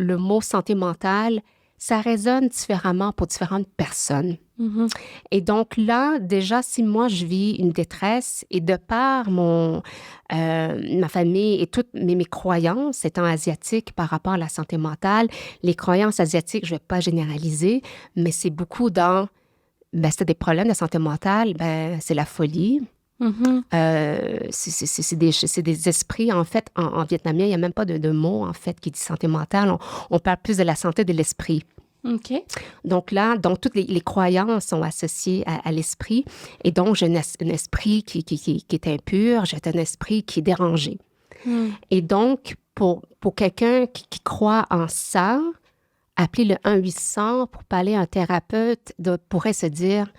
le mot santé mentale, ça résonne différemment pour différentes personnes. Mhm. Et donc là, déjà, si moi, je vis une détresse et de par ma famille et toutes mes croyances étant asiatiques par rapport à la santé mentale, les croyances asiatiques, je ne vais pas généraliser, mais c'est beaucoup dans, c'est des problèmes de santé mentale, c'est la folie. Mhm. C'est des esprits, en fait, en vietnamien, il n'y a même pas de mot, en fait, qui dit santé mentale. On parle plus de la santé de l'esprit. OK. Donc là, toutes les croyances sont associées à l'esprit. Et donc, j'ai un esprit qui est impur, j'ai un esprit qui est dérangé. Mm. Et donc, pour quelqu'un qui croit en ça, appeler le 1-800 pour parler à un thérapeute pourrait se dire,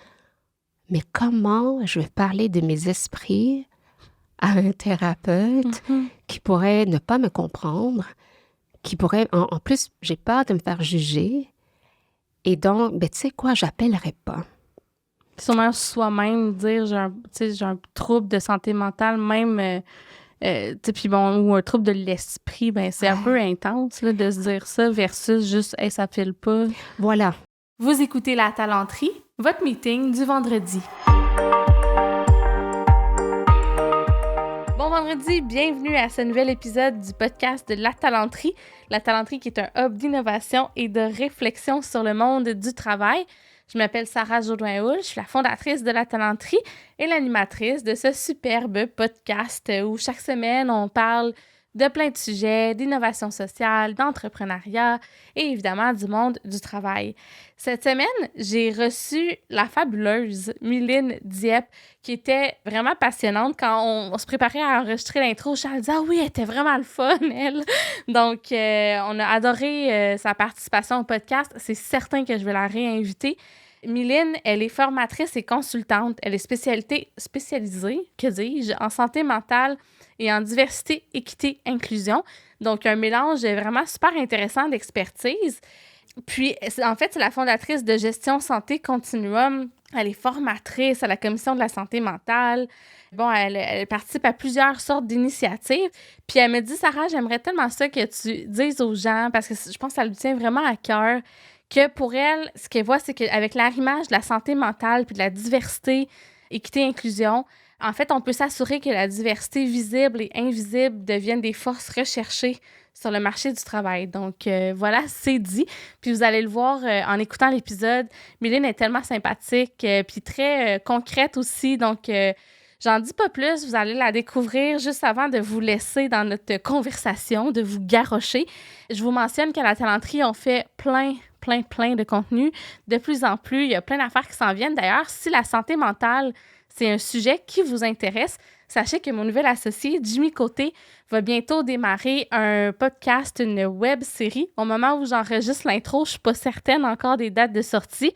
mais comment je vais parler de mes esprits à un thérapeute qui pourrait ne pas me comprendre, qui pourrait, en plus, j'ai peur de me faire juger. Et donc, tu sais quoi, j'appellerai pas. Sûrement soi-même dire j'ai un trouble de santé mentale, même, puis bon, ou un trouble de l'esprit, c'est un peu intense là, de se dire ça versus juste « hey, ça file pas ». Voilà. Vous écoutez La Talenterie, votre meeting du vendredi. Bon vendredi, bienvenue à ce nouvel épisode du podcast de La Talenterie. La Talenterie qui est un hub d'innovation et de réflexion sur le monde du travail. Je m'appelle Sarah Jodoin-Houle, je suis la fondatrice de La Talenterie et l'animatrice de ce superbe podcast où chaque semaine on parle de plein de sujets, d'innovation sociale, d'entrepreneuriat et évidemment du monde du travail. Cette semaine, j'ai reçu la fabuleuse Mylène Dieppe qui était vraiment passionnante. Quand on se préparait à enregistrer l'intro, Charles disait « Ah oui, elle était vraiment le fun, elle! » Donc, on a adoré sa participation au podcast. C'est certain que je vais la réinviter. Mylène, elle est formatrice et consultante. Elle est spécialisée, que dis-je, en santé mentale et en diversité, équité, inclusion. Donc, un mélange vraiment super intéressant d'expertise. Puis, en fait, c'est la fondatrice de Gestion Santé Continuum. Elle est formatrice à la Commission de la santé mentale. Bon, elle participe à plusieurs sortes d'initiatives. Puis, elle me dit, Sarah, j'aimerais tellement ça que tu dises aux gens, parce que je pense que ça lui tient vraiment à cœur, que pour elle, ce qu'elle voit, c'est qu'avec l'arrimage de la santé mentale puis de la diversité, équité, inclusion, en fait, on peut s'assurer que la diversité visible et invisible deviennent des forces recherchées sur le marché du travail. Donc, voilà, c'est dit. Puis vous allez le voir en écoutant l'épisode. Mylène est tellement sympathique puis très concrète aussi. Donc, j'en dis pas plus. Vous allez la découvrir juste avant de vous laisser dans notre conversation, de vous garrocher. Je vous mentionne qu'à la Talenterie, on fait plein de contenu. De plus en plus, il y a plein d'affaires qui s'en viennent. D'ailleurs, si la santé mentale, c'est un sujet qui vous intéresse, sachez que mon nouvel associé, Jimmy Côté, va bientôt démarrer un podcast, une web-série. Au moment où j'enregistre l'intro, je ne suis pas certaine encore des dates de sortie,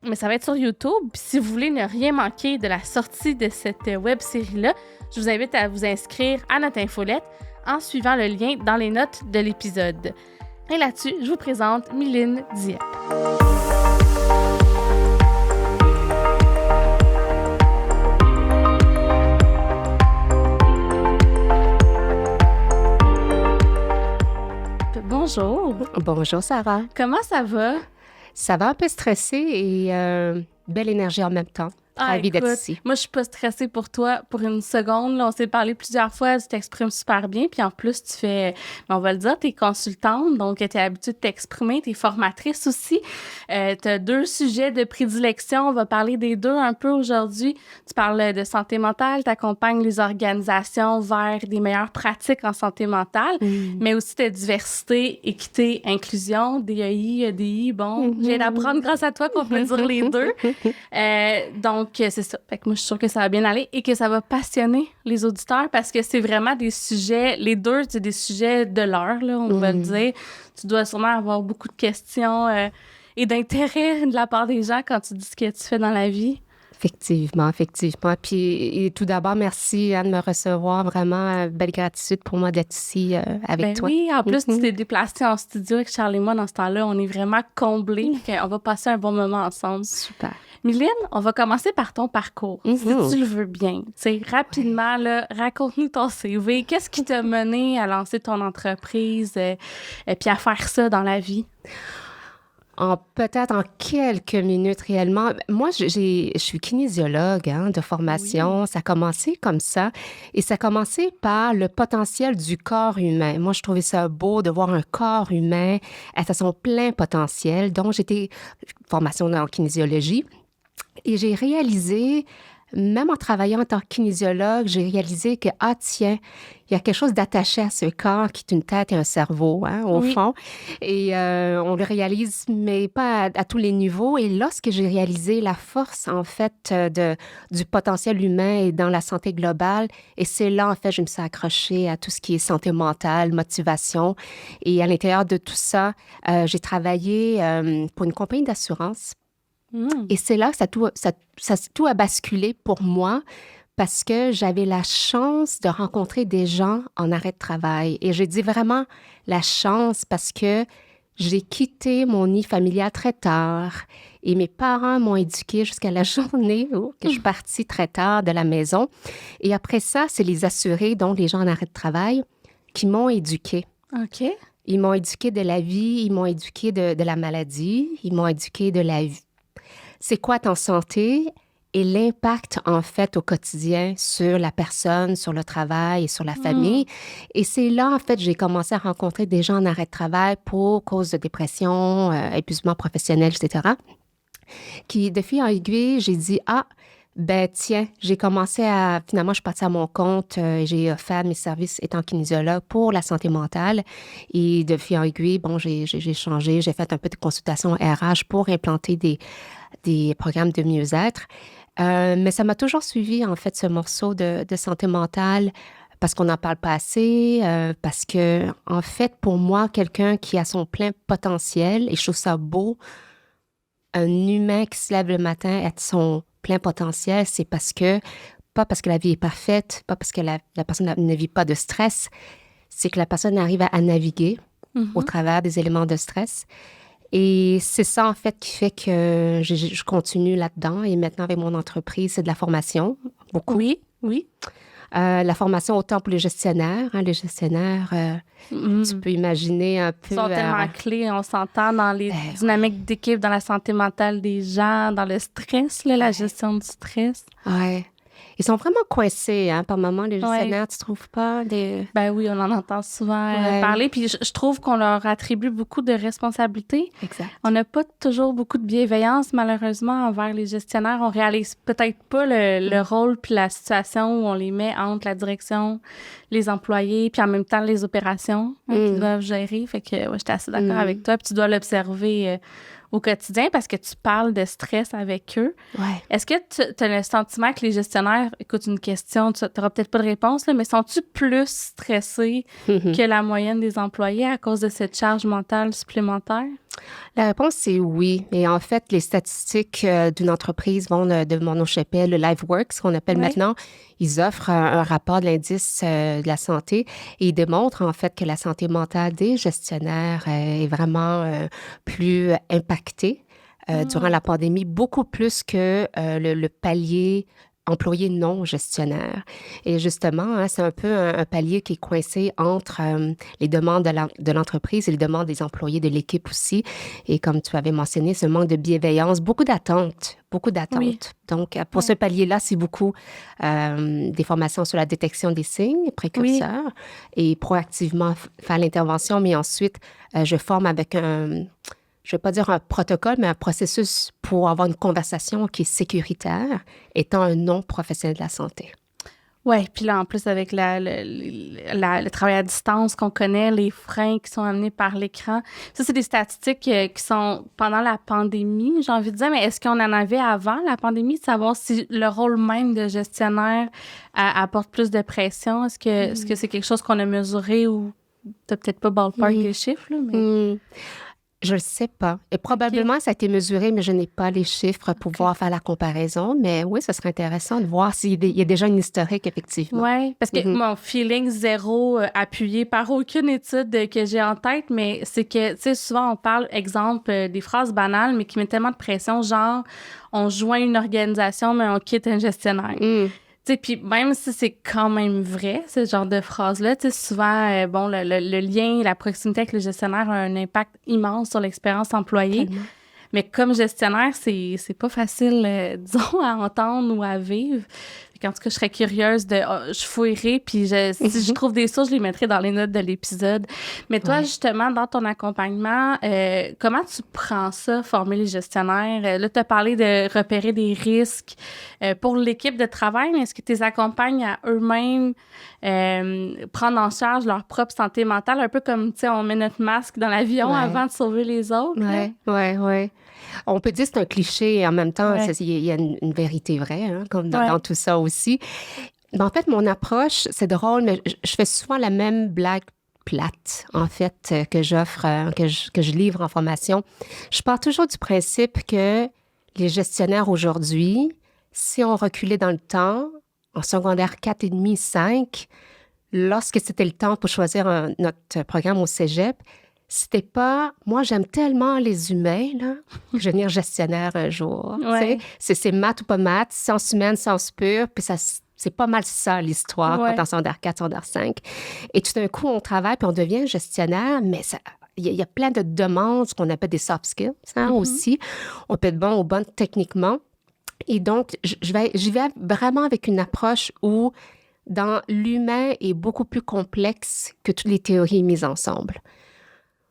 mais ça va être sur YouTube. Puis si vous voulez ne rien manquer de la sortie de cette web-série-là, je vous invite à vous inscrire à notre infolette en suivant le lien dans les notes de l'épisode. Et là-dessus, je vous présente Mylène Dieppe. Bonjour. Bonjour, Sarah. Comment ça va? Ça va un peu stressé et belle énergie en même temps. Ravie d'être ici. Moi, je suis pas stressée pour toi pour une seconde. Là, on s'est parlé plusieurs fois, tu t'exprimes super bien. Puis en plus, tu fais, on va le dire, tu es consultante, donc tu es habituée de t'exprimer. Tu es formatrice aussi. Tu as 2 sujets de prédilection. On va parler des 2 un peu aujourd'hui. Tu parles de santé mentale, tu accompagnes les organisations vers des meilleures pratiques en santé mentale, mais aussi de diversité, équité, inclusion, DEI, EDI. Bon, je viens d'apprendre grâce à toi qu'on peut dire les 2. Donc, c'est ça. Fait que moi, je suis sûre que ça va bien aller et que ça va passionner les auditeurs parce que c'est vraiment des sujets, les 2, c'est des sujets de l'heure, là, on va le dire. Tu dois sûrement avoir beaucoup de questions et d'intérêt de la part des gens quand tu dis ce que tu fais dans la vie. Effectivement. Puis, tout d'abord, merci de me recevoir. Vraiment, belle gratitude pour moi d'être ici avec toi. Oui, en plus, tu t'es déplacée en studio avec Charles et moi. Dans ce temps-là, on est vraiment comblés. On va passer un bon moment ensemble. Super. Mylène, on va commencer par ton parcours, si tu le veux bien. T'sais, rapidement, là, raconte-nous ton CV. Qu'est-ce qui t'a mené à lancer ton entreprise et puis à faire ça dans la vie? Peut-être en quelques minutes réellement. Moi, je suis kinésiologue de formation. Oui. Ça a commencé comme ça. Et ça a commencé par le potentiel du corps humain. Moi, je trouvais ça beau de voir un corps humain à son plein potentiel. Donc, j'étais formation en kinésiologie. Et j'ai réalisé, même en travaillant en tant que kinésiologue, j'ai réalisé que, tiens, il y a quelque chose d'attaché à ce corps qui est une tête et un cerveau, au fond. Et on le réalise, mais pas à tous les niveaux. Et lorsque j'ai réalisé la force, en fait, du potentiel humain et dans la santé globale, et c'est là, en fait, je me suis accrochée à tout ce qui est santé mentale, motivation. Et à l'intérieur de tout ça, j'ai travaillé pour une compagnie d'assurance. Et c'est là que tout a basculé pour moi parce que j'avais la chance de rencontrer des gens en arrêt de travail. Et je dis vraiment la chance parce que j'ai quitté mon nid familial très tard et mes parents m'ont éduquée jusqu'à la journée où je suis partie très tard de la maison. Et après ça, c'est les assurés, donc les gens en arrêt de travail, qui m'ont éduquée. OK. Ils m'ont éduquée de la vie, ils m'ont éduquée de la maladie, ils m'ont éduquée de la vie. C'est quoi ton santé et l'impact, en fait, au quotidien sur la personne, sur le travail et sur la famille. Et c'est là, en fait, j'ai commencé à rencontrer des gens en arrêt de travail pour cause de dépression, épuisement professionnel, etc. Qui, de fil en aiguille, j'ai dit, tiens, j'ai commencé à... Finalement, je suis partie à mon compte. J'ai offert mes services étant kinésiologue pour la santé mentale. Et de fil en aiguille, j'ai changé. J'ai fait un peu de consultation RH pour implanter des programmes de mieux-être. Mais ça m'a toujours suivi, en fait, ce morceau de santé mentale parce qu'on n'en parle pas assez, parce que, en fait, pour moi, quelqu'un qui a son plein potentiel, et je trouve ça beau, un humain qui se lève le matin à son plein potentiel, c'est pas parce que la vie est parfaite, pas parce que la personne ne vit pas de stress, c'est que la personne arrive à naviguer au travers des éléments de stress. Et c'est ça, en fait, qui fait que je continue là-dedans. Et maintenant, avec mon entreprise, c'est de la formation, beaucoup. Oui. La formation autant pour les gestionnaires. Les gestionnaires, tu peux imaginer un peu... Ils sont tellement clés, on s'entend dans les dynamiques d'équipe, dans la santé mentale des gens, dans le stress, la gestion du stress. Oui. Ils sont vraiment coincés, par moments, les gestionnaires, tu trouves pas? Ben oui, on en entend souvent parler. Puis je trouve qu'on leur attribue beaucoup de responsabilités. Exact. On n'a pas toujours beaucoup de bienveillance, malheureusement, envers les gestionnaires. On réalise peut-être pas le rôle puis la situation où on les met entre la direction, les employés, puis en même temps les opérations qu'ils doivent gérer. Fait que j'étais assez d'accord avec toi. Puis tu dois l'observer au quotidien parce que tu parles de stress avec eux. Ouais. Est-ce que tu as le sentiment que les gestionnaires, écoute, une question, tu n'auras peut-être pas de réponse, mais sont-ils plus stressés que la moyenne des employés à cause de cette charge mentale supplémentaire? La réponse, c'est oui. Et en fait, les statistiques d'une entreprise vont de Morneau Shepell, le LiveWorks, qu'on appelle maintenant, ils offrent un rapport de l'indice de la santé et ils démontrent en fait que la santé mentale des gestionnaires est vraiment plus impactée durant la pandémie, beaucoup plus que le palier employés non gestionnaires. Et justement, c'est un peu un palier qui est coincé entre les demandes de l'entreprise et les demandes des employés de l'équipe aussi. Et comme tu avais mentionné, ce manque de bienveillance, beaucoup d'attentes. Oui. Donc, pour ce palier-là, c'est beaucoup des formations sur la détection des signes précurseurs et proactivement faire l'intervention. Mais ensuite, je forme avec je ne vais pas dire un protocole, mais un processus pour avoir une conversation qui est sécuritaire, étant un non-professionnel de la santé. Oui, puis là, en plus, avec le travail à distance qu'on connaît, les freins qui sont amenés par l'écran, ça, c'est des statistiques qui sont pendant la pandémie, j'ai envie de dire, mais est-ce qu'on en avait avant la pandémie, de savoir si le rôle même de gestionnaire apporte plus de pression? Est-ce que c'est quelque chose qu'on a mesuré ou tu n'as peut-être pas ballpark les chiffres, là, mais... Je le sais pas. Et probablement, ça a été mesuré, mais je n'ai pas les chiffres pour pouvoir faire la comparaison. Mais oui, ce serait intéressant de voir s'il y a déjà une historique, effectivement. Oui, parce que mon feeling zéro appuyé par aucune étude que j'ai en tête, mais c'est que, tu sais, souvent on parle, exemple, des phrases banales, mais qui mettent tellement de pression, genre, on joint une organisation, mais on quitte un gestionnaire. Tu sais, puis même si c'est quand même vrai, ce genre de phrase-là, tu sais, souvent, bon, le lien, la proximité avec le gestionnaire a un impact immense sur l'expérience employée. Tellement. Mais comme gestionnaire, c'est pas facile, disons, à entendre ou à vivre. En tout cas, je serais curieuse je fouillerai, puis si je trouve des sources, je les mettrai dans les notes de l'épisode. Mais toi, justement, dans ton accompagnement, comment tu prends ça, former les gestionnaires? Là, tu as parlé de repérer des risques pour l'équipe de travail, mais est-ce que tu les accompagnes à eux-mêmes prendre en charge leur propre santé mentale, un peu comme, tu sais, on met notre masque dans l'avion avant de sauver les autres? Oui. On peut dire que c'est un cliché et en même temps, il y a une vérité vraie, hein, comme dans tout ça aussi. Mais en fait, mon approche, c'est drôle, mais je fais souvent la même blague plate, en fait, que j'offre, que je livre en formation. Je pars toujours du principe que les gestionnaires aujourd'hui, si on reculait dans le temps, en secondaire 4,5, 5, lorsque c'était le temps pour choisir notre programme au cégep, c'était pas... Moi, j'aime tellement les humains, là, que je vais devenir gestionnaire un jour. C'est maths ou pas maths, sciences humaines, sciences pures, puis ça... C'est pas mal ça, l'histoire, quand on est en secondaire 4, secondaire 5. Et tout d'un coup, on travaille, puis on devient gestionnaire, mais il y a plein de demandes, ce qu'on appelle des soft skills, aussi. On peut être bon ou bonne techniquement. Et donc, j'y vais vraiment avec une approche où, dans l'humain, est beaucoup plus complexe que toutes les théories mises ensemble.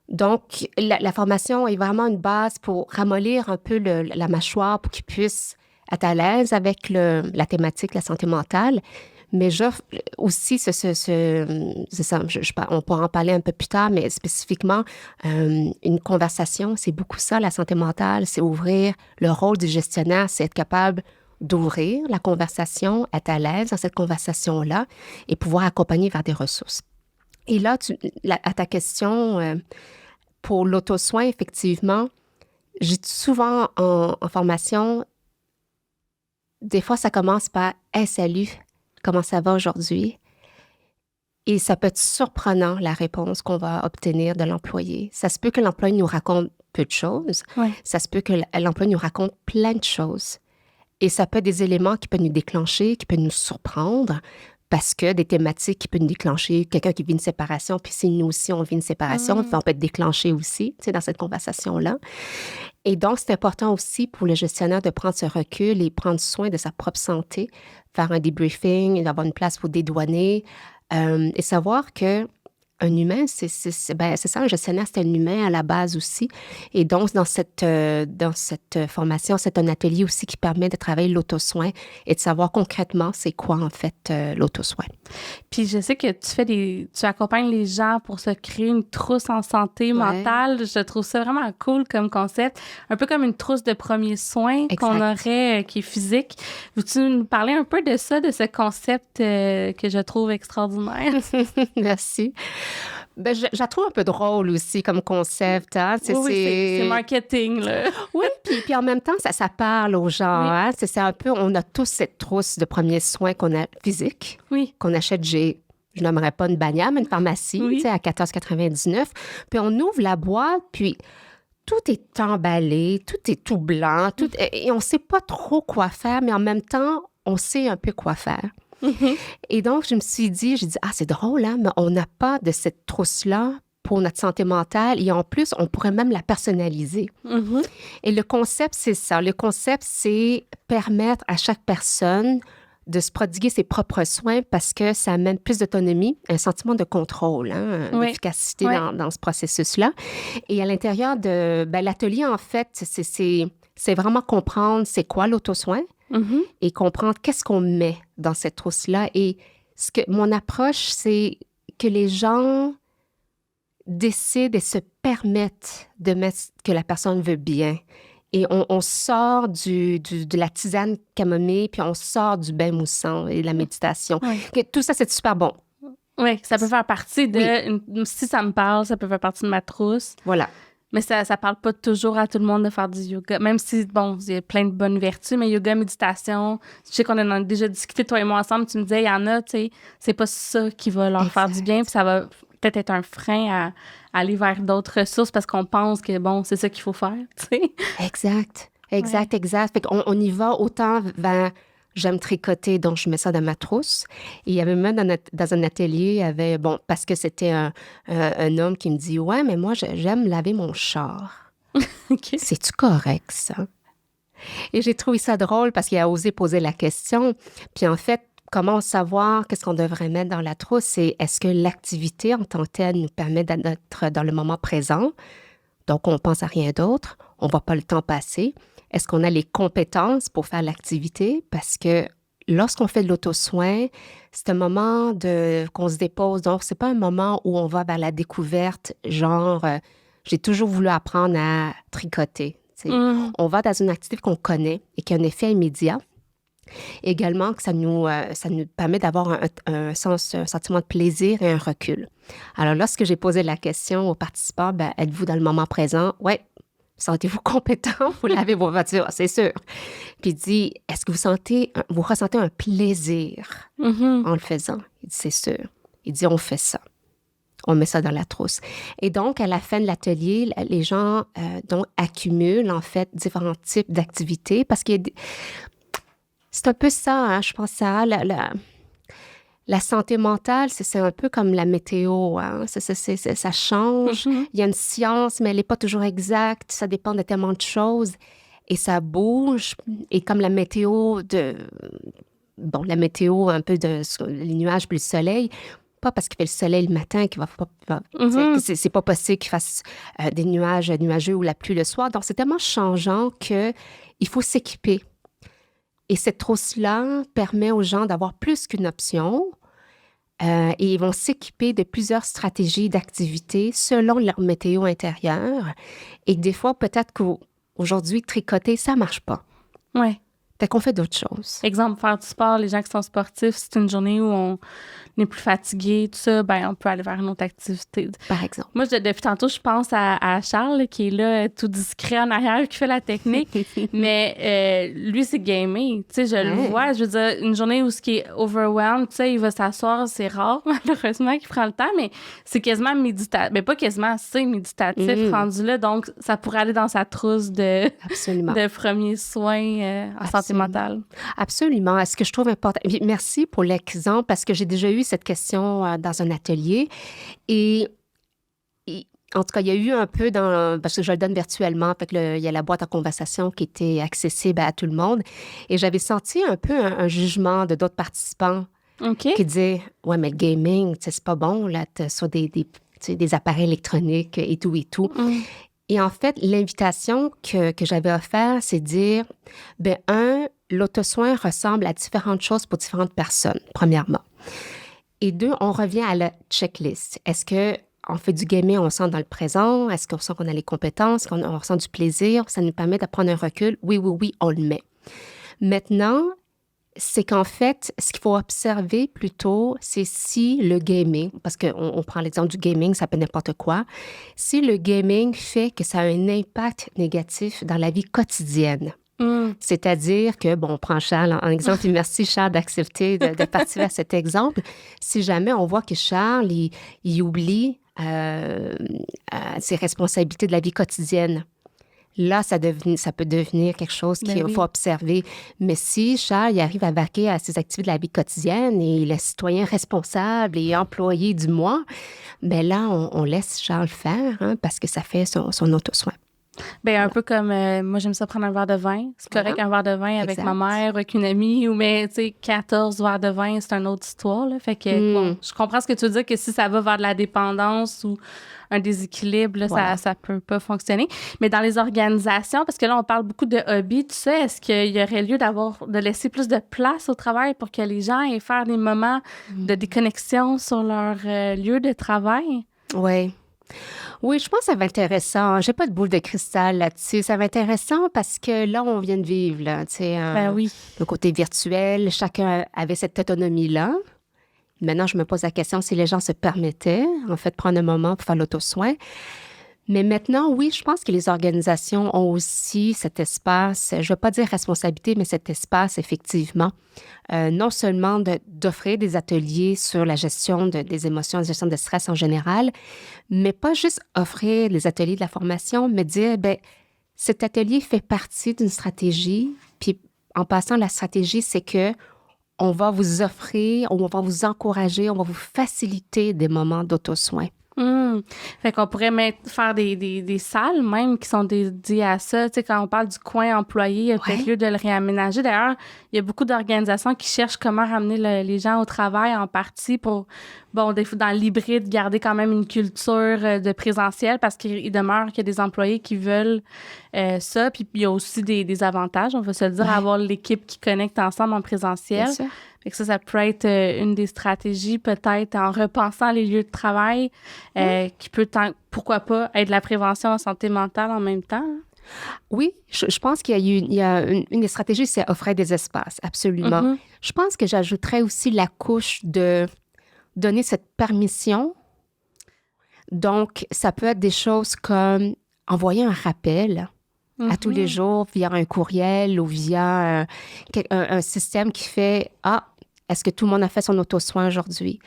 Donc, la formation est vraiment une base pour ramollir un peu la mâchoire pour qu'ils puissent être à l'aise avec la thématique, la santé mentale. Mais j'offre aussi c'est ça, on pourra en parler un peu plus tard, mais spécifiquement, une conversation, c'est beaucoup ça, la santé mentale, c'est ouvrir. Le rôle du gestionnaire, c'est être capable d'ouvrir la conversation, être à l'aise dans cette conversation-là et pouvoir accompagner vers des ressources. Et là, à ta question, pour l'auto-soin, effectivement, j'ai souvent en formation, des fois, ça commence par « Hey, salut, comment ça va aujourd'hui? » Et ça peut être surprenant, la réponse qu'on va obtenir de l'employé. Ça se peut que l'employé nous raconte peu de choses. Ça se peut que l'employé nous raconte plein de choses. Et ça peut être des éléments qui peuvent nous déclencher, qui peuvent nous surprendre, parce que des thématiques qui peuvent nous déclencher, quelqu'un qui vit une séparation, puis si nous aussi, on vit une séparation, on peut être déclenché aussi, tu sais, dans cette conversation-là. Et donc, c'est important aussi pour le gestionnaire de prendre ce recul et prendre soin de sa propre santé, faire un debriefing, d'avoir une place pour dédouaner et savoir que un humain, c'est ça, un gestionnaire, c'est un humain à la base aussi. Et donc, dans cette formation, c'est un atelier aussi qui permet de travailler l'auto-soin et de savoir concrètement c'est quoi, en fait, l'auto-soin. Puis je sais que tu accompagnes les gens pour se créer une trousse en santé mentale. Je trouve ça vraiment cool comme concept. Un peu comme une trousse de premiers soins qu'on aurait, qui est physique. Veux-tu nous parler un peu de ça, de ce concept que je trouve extraordinaire? Merci. Ben, je la trouve un peu drôle aussi comme concept. Hein? C'est marketing, là. Oui, puis en même temps, ça parle aux gens. Hein? C'est un peu, on a tous cette trousse de premiers soins qu'on a physique, qu'on achète, je n'aimerais pas une bannière, mais une pharmacie, à 14,99. Puis on ouvre la boîte, puis tout est emballé, tout est tout blanc, et on ne sait pas trop quoi faire, mais en même temps, on sait un peu quoi faire. Et donc, j'ai dit, c'est drôle, hein, mais on n'a pas de cette trousse-là pour notre santé mentale. Et en plus, on pourrait même la personnaliser. Et le concept, c'est ça. Le concept, c'est permettre à chaque personne de se prodiguer ses propres soins parce que ça amène plus d'autonomie, un sentiment de contrôle, d'efficacité dans ce processus-là. Et à l'intérieur de l'atelier, en fait, c'est vraiment comprendre c'est quoi l'auto-soin. Et comprendre qu'est-ce qu'on met dans cette trousse-là. Et mon approche, c'est que les gens décident et se permettent de mettre ce que la personne veut bien. Et on sort de la tisane camomille, puis on sort du bain moussant et de la méditation. Tout ça, c'est super bon. Oui, ça peut faire partie de... Si ça me parle, ça peut faire partie de ma trousse. Voilà. Mais ça parle pas toujours à tout le monde de faire du yoga. Même si, bon, il y a plein de bonnes vertus, mais yoga, méditation, je sais qu'on en a déjà discuté, toi et moi, ensemble. Tu me disais, il y en a, tu sais, c'est pas ça qui va leur faire du bien, puis ça va peut-être être un frein à aller vers d'autres ressources parce qu'on pense que, bon, c'est ça qu'il faut faire, tu sais. Exact. Fait qu'on on y va autant vers... J'aime tricoter, donc je mets ça dans ma trousse. Et il y avait même dans un atelier, il y avait, bon, parce que c'était un homme qui me dit, ouais, mais moi, j'aime laver mon char. OK. C'est-tu correct, ça? Et j'ai trouvé ça drôle parce qu'il a osé poser la question. Puis en fait, comment savoir qu'est-ce qu'on devrait mettre dans la trousse? C'est est-ce que l'activité en tant que telle nous permet d'être dans le moment présent? Donc, on pense à rien d'autre. On ne voit pas le temps passer. Est-ce qu'on a les compétences pour faire l'activité? Parce que lorsqu'on fait de l'auto-soin, c'est un moment qu'on se dépose. Donc, c'est pas un moment où on va vers la découverte, genre, j'ai toujours voulu apprendre à tricoter. On va dans une activité qu'on connaît et qui a un effet immédiat. Également, que ça nous permet d'avoir un sentiment de plaisir et un recul. Alors, lorsque j'ai posé la question aux participants, êtes-vous dans le moment présent? Oui. Sentez-vous compétent pour laver vos voitures, c'est sûr. Puis il dit, est-ce que vous ressentez un plaisir en le faisant? Il dit, c'est sûr. Il dit, on fait ça. On met ça dans la trousse. Et donc, à la fin de l'atelier, les gens donc accumulent, en fait, différents types d'activités parce que c'est un peu ça, hein, je pense, Sarah, la santé mentale, c'est un peu comme la météo, hein? Ça change. Il y a une science, mais elle n'est pas toujours exacte. Ça dépend de tellement de choses. Et ça bouge. Et comme la météo la météo un peu les nuages puis le soleil, pas parce qu'il fait le soleil le matin qu'il c'est pas possible qu'il fasse des nuages nuageux ou la pluie le soir. Donc, c'est tellement changeant qu'il faut s'équiper. Et cette trousse-là permet aux gens d'avoir plus qu'une option. Et ils vont s'équiper de plusieurs stratégies d'activité selon leur météo intérieure. Et des fois, peut-être qu'aujourd'hui, tricoter, ça marche pas. Ouais. Fait qu'on fait d'autres choses. Exemple, faire du sport, les gens qui sont sportifs, c'est une journée où on est plus fatigué, tout ça, on peut aller vers une autre activité. Par exemple. Moi, depuis tantôt, je pense à Charles, qui est là, tout discret en arrière, qui fait la technique. Mais lui, c'est gamer. Tu sais, je le vois. Je veux dire, une journée où ce qui est overwhelmed, tu sais, il va s'asseoir, c'est rare, malheureusement, qu'il prend le temps, mais c'est quasiment méditatif. Mais pas quasiment, c'est méditatif rendu là. Donc, ça pourrait aller dans sa trousse de premiers soins en santé mentale. Absolument. Ce que je trouve important. Merci pour l'exemple, parce que j'ai déjà eu cette question dans un atelier. Et en tout cas, il y a eu un peu parce que je le donne virtuellement, fait que il y a la boîte à conversation qui était accessible à tout le monde. Et j'avais senti un peu un jugement de d'autres participants qui disaient, ouais, mais le gaming, c'est pas bon, là, sur des appareils électroniques et tout et tout. Et en fait, l'invitation que j'avais offerte, c'est de dire, l'auto-soin ressemble à différentes choses pour différentes personnes, premièrement. Et deux, on revient à la checklist. Est-ce qu'on fait du gaming, on sent dans le présent? Est-ce qu'on sent qu'on a les compétences, qu'on ressent du plaisir? Ça nous permet de prendre un recul. Oui, on le met. Maintenant, c'est qu'en fait, ce qu'il faut observer plutôt, c'est si le gaming, parce qu'on prend l'exemple du gaming, ça peut n'importe quoi, si le gaming fait que ça a un impact négatif dans la vie quotidienne. C'est-à-dire que, on prend Charles en exemple, et merci Charles d'accepter de participer à cet exemple. Si jamais on voit que Charles, il oublie ses responsabilités de la vie quotidienne, là, ça peut devenir quelque chose qu'il faut observer. Mais si Charles il arrive à vaquer à ses activités de la vie quotidienne et il est citoyen responsable et employé du mois, là, on laisse Charles faire parce que ça fait son auto-soin. Un peu comme, moi, j'aime ça prendre un verre de vin. C'est correct, un verre de vin avec ma mère, avec une amie, mais, tu sais, 14 verres de vin, c'est une autre histoire, là. Fait que, je comprends ce que tu veux dire, que si ça va vers de la dépendance ou un déséquilibre, là, ça peut pas fonctionner. Mais dans les organisations, parce que là, on parle beaucoup de hobby, tu sais, est-ce qu'il y aurait lieu de laisser plus de place au travail pour que les gens aient faire des moments de déconnexion sur leur lieu de travail? Oui, je pense que ça va être intéressant. J'ai pas de boule de cristal là-dessus. Ça va être intéressant parce que là, on vient de vivre, là, tu sais, le côté virtuel. Chacun avait cette autonomie-là. Maintenant, je me pose la question si les gens se permettaient, en fait, de prendre un moment pour faire l'auto-soin. Mais maintenant, oui, je pense que les organisations ont aussi cet espace, je ne vais pas dire responsabilité, mais cet espace, effectivement, non seulement d'offrir des ateliers sur la gestion des émotions, la gestion de stress en général, mais pas juste offrir les ateliers de la formation, mais dire, bien, cet atelier fait partie d'une stratégie, puis en passant, la stratégie, c'est que on va vous offrir, on va vous encourager, on va vous faciliter des moments d'auto-soin. Fait qu'on pourrait faire des salles même qui sont dédiées à ça. Tu sais, quand on parle du coin employé, il y a peut-être lieu de le réaménager. D'ailleurs, il y a beaucoup d'organisations qui cherchent comment ramener les gens au travail en partie pour, dans l'hybride, garder quand même une culture de présentiel parce qu'il demeure qu'il y a des employés qui veulent ça. Puis il y a aussi des avantages, on va se le dire, à avoir l'équipe qui connecte ensemble en présentiel. Bien sûr. Fait que ça peut être une des stratégies, peut-être en repensant les lieux de travail, qui peut, pourquoi pas, être la prévention en santé mentale en même temps. Oui, je pense qu'il y a une des stratégies, c'est offrir des espaces, absolument. Mm-hmm. Je pense que j'ajouterais aussi la couche de donner cette permission. Donc, ça peut être des choses comme envoyer un rappel à tous les jours via un courriel ou via un système qui fait « Ah, est-ce que tout le monde a fait son auto-soin aujourd'hui? »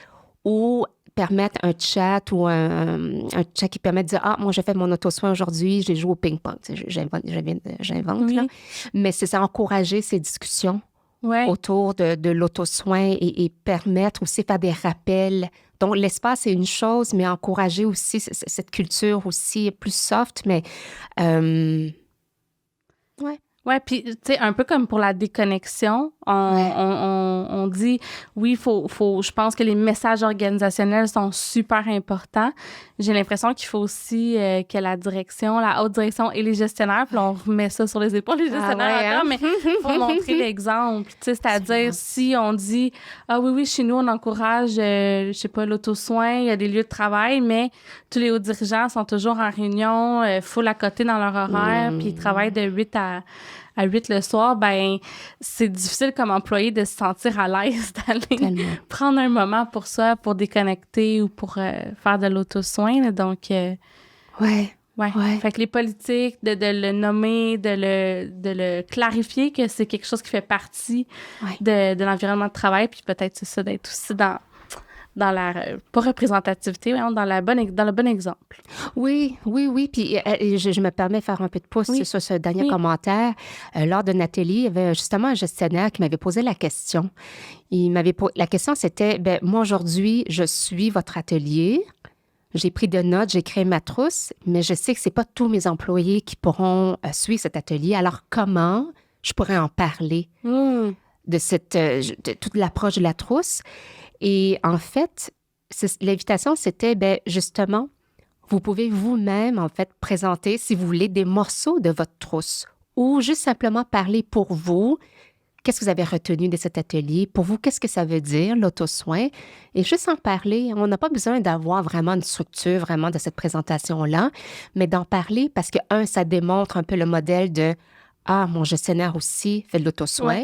Ou permettre un chat ou un chat qui permet de dire « Ah, moi, j'ai fait mon auto-soin aujourd'hui, j'ai joué au ping-pong. » J'invente, là. Mais c'est ça, encourager ces discussions autour de l'auto-soin et permettre aussi, faire des rappels. Donc, l'espace, c'est une chose, mais encourager aussi cette culture aussi plus soft, mais... Ouais, puis, tu sais, un peu comme pour la déconnexion, on dit, oui, je pense que les messages organisationnels sont super importants. J'ai l'impression qu'il faut aussi que la direction, la haute direction et les gestionnaires, puis on remet ça sur les épaules des gestionnaires mais il faut montrer l'exemple. Tu sais, c'est-à-dire, si on dit, ah oui, chez nous, on encourage, je sais pas, l'auto-soin, il y a des lieux de travail, mais tous les hauts dirigeants sont toujours en réunion, full à côté dans leur horaire, puis ils travaillent de 8 à 8 le soir, ben c'est difficile comme employé de se sentir à l'aise d'aller prendre un moment pour ça, pour déconnecter ou pour faire de l'auto-soin. Là, donc, Ouais. Fait que les politiques, de le nommer, de le clarifier que c'est quelque chose qui fait partie de l'environnement de travail, puis peut-être c'est ça, d'être aussi dans la, pas représentativité, dans le bon exemple. Oui. Puis je me permets de faire un peu de pouce sur ce dernier commentaire. Lors d'un atelier, il y avait justement un gestionnaire qui m'avait posé la question. La question, c'était, moi, aujourd'hui, je suis votre atelier. J'ai pris de notes, j'ai créé ma trousse, mais je sais que c'est pas tous mes employés qui pourront suivre cet atelier. Alors, comment je pourrais en parler de toute l'approche de la trousse? Et en fait, l'invitation, c'était, justement, vous pouvez vous-même, en fait, présenter, si vous voulez, des morceaux de votre trousse ou juste simplement parler pour vous. Qu'est-ce que vous avez retenu de cet atelier? Pour vous, qu'est-ce que ça veut dire, l'auto-soin? Et juste en parler. On n'a pas besoin d'avoir vraiment une structure, vraiment, de cette présentation-là, mais d'en parler parce que, ça démontre un peu le modèle de « Ah, mon gestionnaire aussi fait de l'auto-soin.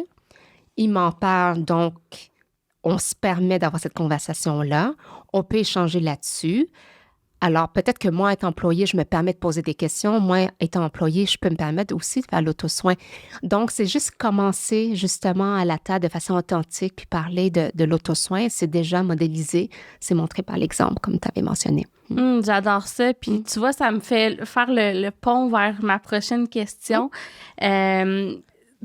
Il m'en parle, donc... » On se permet d'avoir cette conversation-là. On peut échanger là-dessus. Alors, peut-être que moi, étant employé, je me permets de poser des questions. Moi, étant employé, je peux me permettre aussi de faire l'auto-soin. Donc, c'est juste commencer justement à la table de façon authentique puis parler de l'auto-soin. C'est déjà modélisé. C'est montré par l'exemple, comme tu avais mentionné. J'adore ça. Puis, tu vois, ça me fait faire le pont vers ma prochaine question.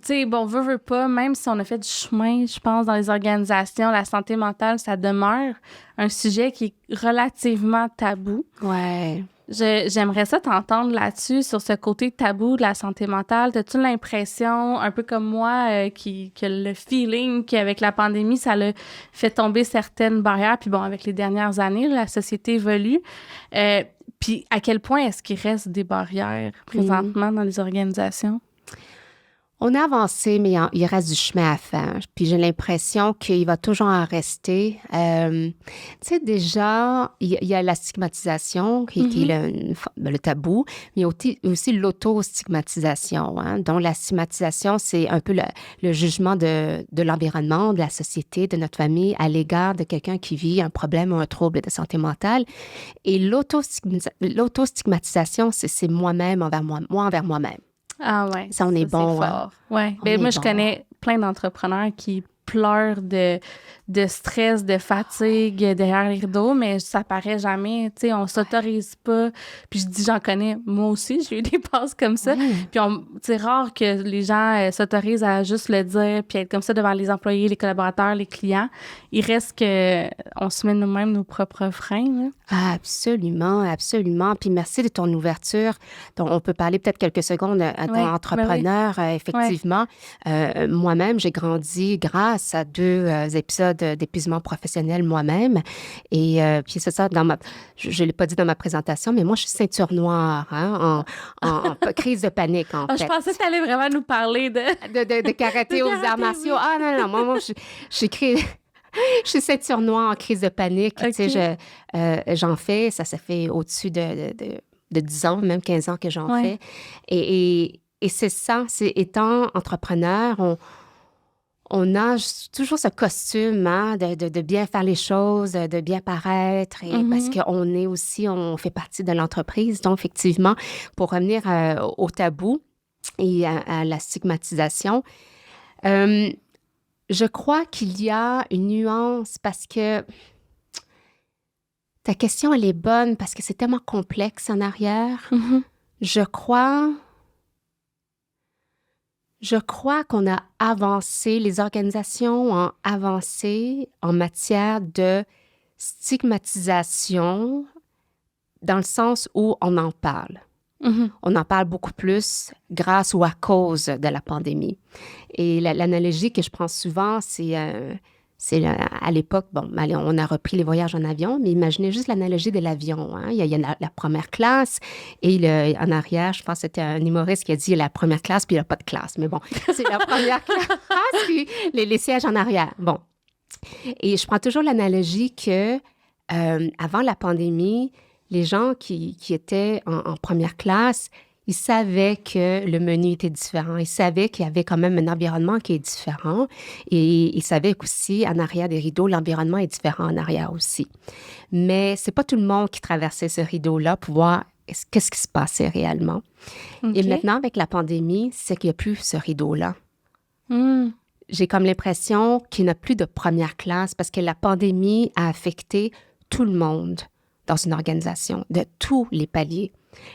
Tu sais, veut pas, même si on a fait du chemin, je pense, dans les organisations, la santé mentale, ça demeure un sujet qui est relativement tabou. Ouais. J'aimerais ça t'entendre là-dessus, sur ce côté tabou de la santé mentale. T'as-tu l'impression, un peu comme moi, que le feeling qu'avec la pandémie, ça l'a fait tomber certaines barrières? Puis avec les dernières années, la société évolue. Puis à quel point est-ce qu'il reste des barrières présentement dans les organisations? On a avancé, mais il reste du chemin à faire. Puis j'ai l'impression qu'il va toujours en rester. Tu sais, déjà, il y a la stigmatisation qui est le tabou, mais il y a aussi l'auto-stigmatisation. Hein, dont la stigmatisation, c'est un peu le jugement de l'environnement, de la société, de notre famille à l'égard de quelqu'un qui vit un problème ou un trouble de santé mentale. Et l'autostigmatisation, c'est moi-même envers moi envers moi-même. Ah ouais. Ça, on est bon. C'est fort. Ouais. Ben, moi, je connais plein d'entrepreneurs qui pleurent de stress, de fatigue derrière les rideaux, mais ça paraît jamais. Tu sais, on s'autorise pas. Puis je dis, j'en connais. Moi aussi, j'ai eu des passes comme ça. Puis c'est rare que les gens s'autorisent à juste le dire puis être comme ça devant les employés, les collaborateurs, les clients. Il reste que on se met nous-mêmes nos propres freins. Là. Ah, absolument, absolument. Puis merci de ton ouverture. Donc, on peut parler peut-être quelques secondes à ton entrepreneur, effectivement. Moi-même, j'ai grandi grâce à 2 épisodes d'épuisement professionnel moi-même. Et puis c'est ça, je ne l'ai pas dit dans ma présentation, mais moi, je suis ceinture noire en crise de panique, en fait. Je pensais que tu allais vraiment nous parler de karaté aux arts martiaux. Ah non, moi, j'écris... Je suis ceinture noire en crise de panique. Okay. Tu sais, j'en fais, ça fait au-dessus de 10 ans, même 15 ans que j'en fais. Et c'est ça, étant entrepreneur, on a toujours ce costume de bien faire les choses, de bien paraître, et parce qu'on est aussi, on fait partie de l'entreprise. Donc, effectivement, pour revenir au tabou et à la stigmatisation, je crois qu'il y a une nuance parce que ta question, elle est bonne parce que c'est tellement complexe en arrière. Je crois qu'on a avancé, les organisations ont avancé en matière de stigmatisation dans le sens où on en parle. On en parle beaucoup plus grâce ou à cause de la pandémie. Et l'analogie que je prends souvent, c'est à l'époque, on a repris les voyages en avion, mais imaginez juste l'analogie de l'avion. Hein. Il y a la première classe et en arrière, je pense que c'était un humoriste qui a dit la première classe, puis il n'y a pas de classe. Mais bon, c'est la première classe, puis les sièges en arrière. Bon. Et je prends toujours l'analogie que avant la pandémie, les gens qui étaient en première classe, ils savaient que le menu était différent. Ils savaient qu'il y avait quand même un environnement qui est différent. Et ils savaient qu'aussi, en arrière des rideaux, l'environnement est différent en arrière aussi. Mais c'est pas tout le monde qui traversait ce rideau-là pour voir qu'est-ce qui se passait réellement. Okay. Et maintenant, avec la pandémie, c'est qu'il n'y a plus ce rideau-là. J'ai comme l'impression qu'il n'y a plus de première classe parce que la pandémie a affecté tout le monde dans une organisation, de tous les paliers.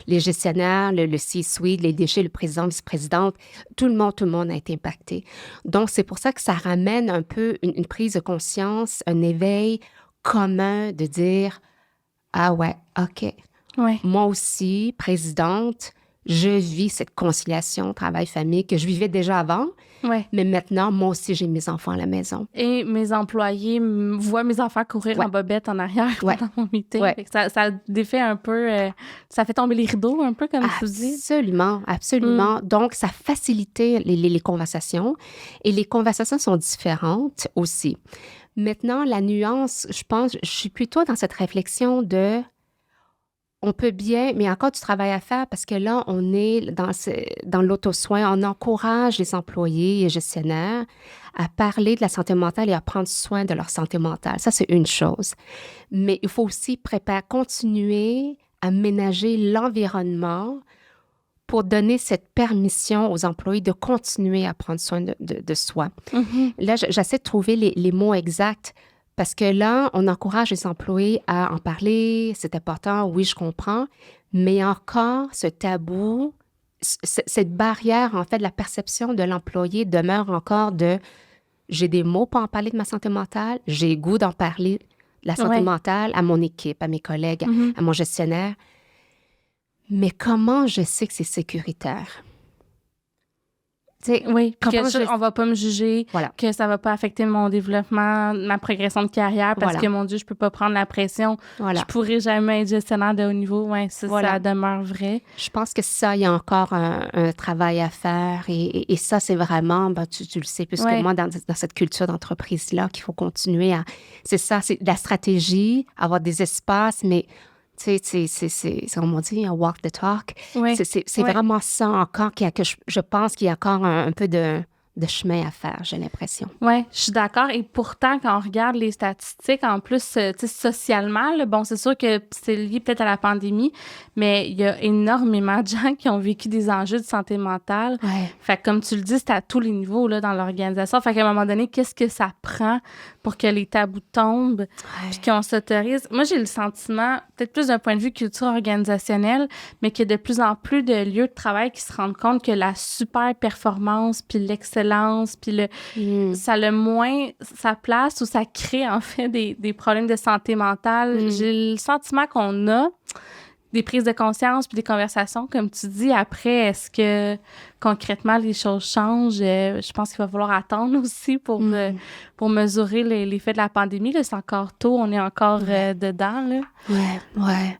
Les gestionnaires, le C-suite, les DG, le président, vice-présidente, tout le monde a été impacté. Donc, c'est pour ça que ça ramène un peu une prise de conscience, un éveil commun de dire « Ah ouais, OK, moi aussi, présidente, je vis cette conciliation travail-famille que je vivais déjà avant, mais maintenant, moi aussi, j'ai mes enfants à la maison. » Et mes employés voient mes enfants courir en bobette en arrière pendant mon meeting. Ça défait un peu, ça fait tomber les rideaux un peu, comme tu dis. Absolument, absolument. Donc, ça facilitait les conversations et les conversations sont différentes aussi. Maintenant, la nuance, je pense, je suis plutôt dans cette réflexion de on peut bien, mais encore du travail à faire parce que là, on est dans l'auto-soin. On encourage les employés et gestionnaires à parler de la santé mentale et à prendre soin de leur santé mentale. Ça, c'est une chose. Mais il faut aussi continuer à ménager l'environnement pour donner cette permission aux employés de continuer à prendre soin de soi. Là, j'essaie de trouver les mots exacts. Parce que là, on encourage les employés à en parler, c'est important, oui, je comprends, mais encore, ce tabou, cette barrière, en fait, de la perception de l'employé demeure encore de « j'ai des mots pour en parler de ma santé mentale, j'ai goût d'en parler de la santé mentale à mon équipe, à mes collègues, à mon gestionnaire, mais comment je sais que c'est sécuritaire? » Oui, puis comment on va pas me juger, Voilà. que ça va pas affecter mon développement, ma progression de carrière, parce que, mon Dieu, je peux pas prendre la pression. Voilà. Je pourrais jamais être gestionnaire de haut niveau. Ouais, ça demeure vrai. Je pense que ça, il y a encore un travail à faire. Et ça, c'est vraiment, tu le sais plus que moi, dans cette culture d'entreprise-là, qu'il faut continuer à... C'est ça, c'est de la stratégie, avoir des espaces, mais... Tu sais, c'est comme on dit, walk the talk. Oui. C'est vraiment ça encore que je pense qu'il y a encore un peu de chemin à faire, j'ai l'impression. Oui, je suis d'accord. Et pourtant, quand on regarde les statistiques, en plus, tu sais, socialement, là, bon, c'est sûr que c'est lié peut-être à la pandémie, mais il y a énormément de gens qui ont vécu des enjeux de santé mentale. Ouais. Fait que, comme tu le dis, c'est à tous les niveaux là, dans l'organisation. Fait qu'à un moment donné, qu'est-ce que ça prend pour que les tabous tombent puis qu'on s'autorise? Moi, j'ai le sentiment, peut-être plus d'un point de vue culture organisationnelle, mais qu'il y a de plus en plus de lieux de travail qui se rendent compte que la super performance puis l'excellence puis ça a moins sa place ou ça crée en fait des problèmes de santé mentale. J'ai le sentiment qu'on a des prises de conscience puis des conversations, comme tu dis. Après, est-ce que concrètement les choses changent? Je pense qu'il va falloir attendre aussi pour mesurer l'effet de la pandémie. Là, c'est encore tôt, on est encore dedans. Là. Ouais.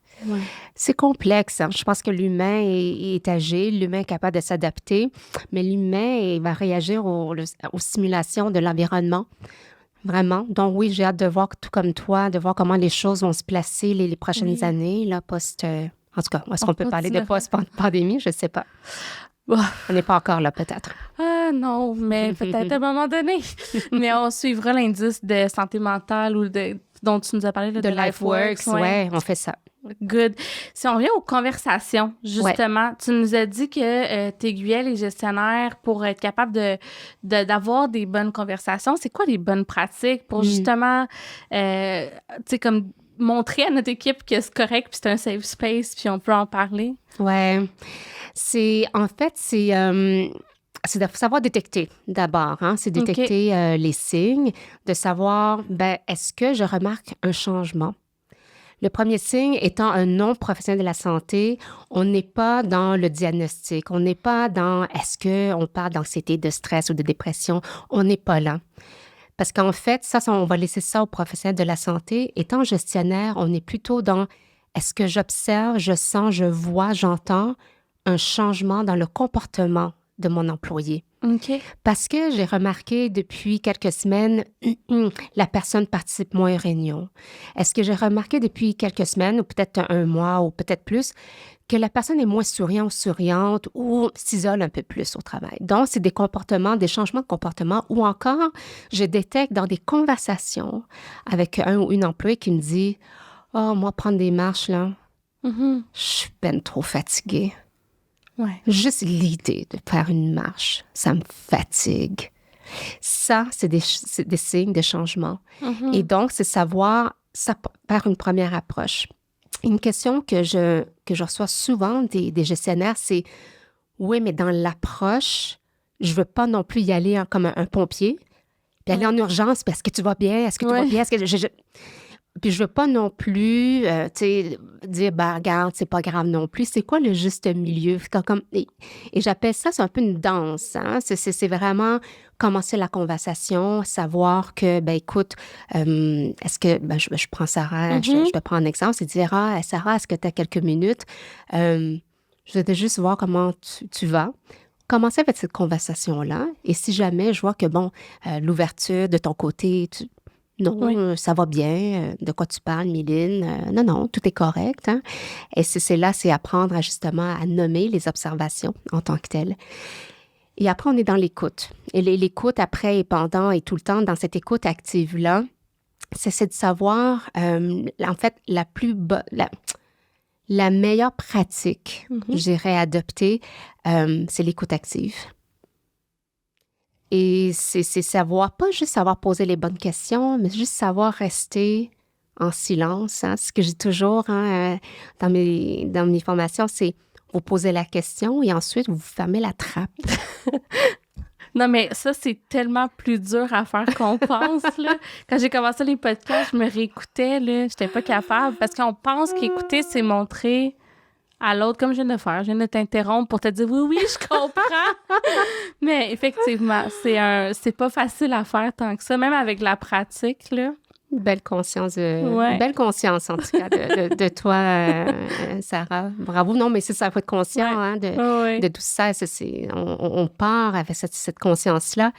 C'est complexe. Hein. Je pense que l'humain est agile, l'humain est capable de s'adapter, mais l'humain il va réagir aux stimulations de l'environnement. Vraiment. Donc oui, j'ai hâte de voir, tout comme toi, de voir comment les choses vont se placer les prochaines années, là, en tout cas, est-ce qu'on peut parler de post-pandémie? Je ne sais pas. On n'est pas encore là, peut-être. Ah non, mais peut-être à un moment donné. Mais on suivra l'indice de santé mentale ou dont tu nous as parlé, là, de LifeWorks. Oui, on fait ça. Good. Si on revient aux conversations, justement, tu nous as dit que t'aiguillais les gestionnaires pour être capable d'avoir des bonnes conversations. C'est quoi les bonnes pratiques pour justement, tu sais, comme montrer à notre équipe que c'est correct puis c'est un safe space puis on peut en parler? Ouais. C'est de savoir détecter d'abord, hein? C'est détecter les signes, de savoir, est-ce que je remarque un changement? Le premier signe étant un non-professionnel de la santé, on n'est pas dans le diagnostic, on n'est pas dans est-ce qu'on parle d'anxiété, de stress ou de dépression, on n'est pas là. Parce qu'en fait, ça, on va laisser ça aux professionnels de la santé. Étant gestionnaire, on est plutôt dans est-ce que j'observe, je sens, je vois, j'entends un changement dans le comportement de mon employé. Parce que j'ai remarqué depuis quelques semaines, la personne participe moins aux réunions. Est-ce que j'ai remarqué depuis quelques semaines, ou peut-être un mois, ou peut-être plus, que la personne est moins souriante ou s'isole un peu plus au travail. Donc, c'est des comportements, des changements de comportement, ou encore, je détecte dans des conversations avec un ou une employée qui me dit « Oh, moi, prendre des marches, là, je suis ben trop fatiguée. » Ouais. Juste l'idée de faire une marche, ça me fatigue. Ça, c'est des signes de changement. Et donc, c'est savoir, ça par une première approche. Une question que je reçois souvent des gestionnaires, c'est « Oui, mais dans l'approche, je veux pas non plus y aller comme un pompier, puis aller en urgence, puis est-ce que tu vas bien? Est-ce que tu vas bien? Est-ce que Puis je veux pas non plus, dire, regarde, c'est pas grave non plus. C'est quoi le juste milieu? Et j'appelle ça, c'est un peu une danse. Hein? C'est vraiment commencer la conversation, savoir que, écoute, est-ce que, je prends Sarah, je te prends un exemple, c'est dire, Sarah, est-ce que tu as quelques minutes? Je voudrais juste voir comment tu vas. Commencer avec cette conversation-là. Et si jamais je vois que, l'ouverture de ton côté, non, ça va bien. De quoi tu parles, Méline? Non, tout est correct. Hein? Et c'est apprendre justement à nommer les observations en tant que telles. Et après, on est dans l'écoute. Et l'écoute après et pendant et tout le temps, dans cette écoute active-là, c'est de savoir, en fait, la meilleure pratique, je dirais, adopter, c'est l'écoute active. Et c'est savoir, pas juste savoir poser les bonnes questions, mais juste savoir rester en silence. Hein. Ce que j'ai toujours dans mes formations, c'est vous posez la question et ensuite vous fermez la trappe. Non, mais ça, c'est tellement plus dur à faire qu'on pense, là. Quand j'ai commencé les podcasts, je me réécoutais, là. J'étais pas capable parce qu'on pense qu'écouter, c'est montrer à l'autre, comme je viens de faire. Je viens de t'interrompre pour te dire oui, oui, je comprends. Mais effectivement, c'est pas facile à faire tant que ça, même avec la pratique, là. Une belle conscience, Ouais. belle conscience en tout cas de toi, Sarah. Bravo. Non, mais c'est ça, il faut être conscient Ouais. hein, Ouais. de tout ça. On part avec cette conscience-là.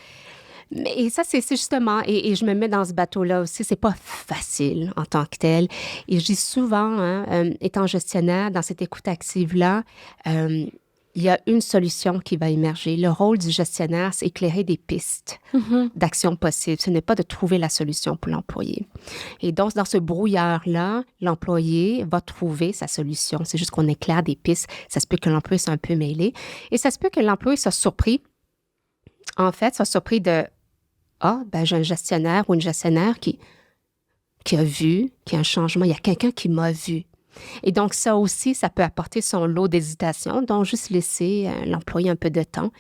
Et ça, c'est justement, et je me mets dans ce bateau-là aussi, c'est pas facile en tant que tel. Et je dis souvent, hein, étant gestionnaire, dans cette écoute active-là, il y a une solution qui va émerger. Le rôle du gestionnaire, c'est éclairer des pistes d'action possibles. Ce n'est pas de trouver la solution pour l'employé. Et donc, dans ce brouillard-là, l'employé va trouver sa solution. C'est juste qu'on éclaire des pistes. Ça se peut que l'employé soit un peu mêlé. Et ça se peut que l'employé soit surpris. En fait, soit surpris de ben, j'ai un gestionnaire ou une gestionnaire qui a vu qu'il y a un changement. Il y a quelqu'un qui m'a vu. Et donc, ça aussi, ça peut apporter son lot d'hésitation, donc juste laisser l'employé un peu de temps.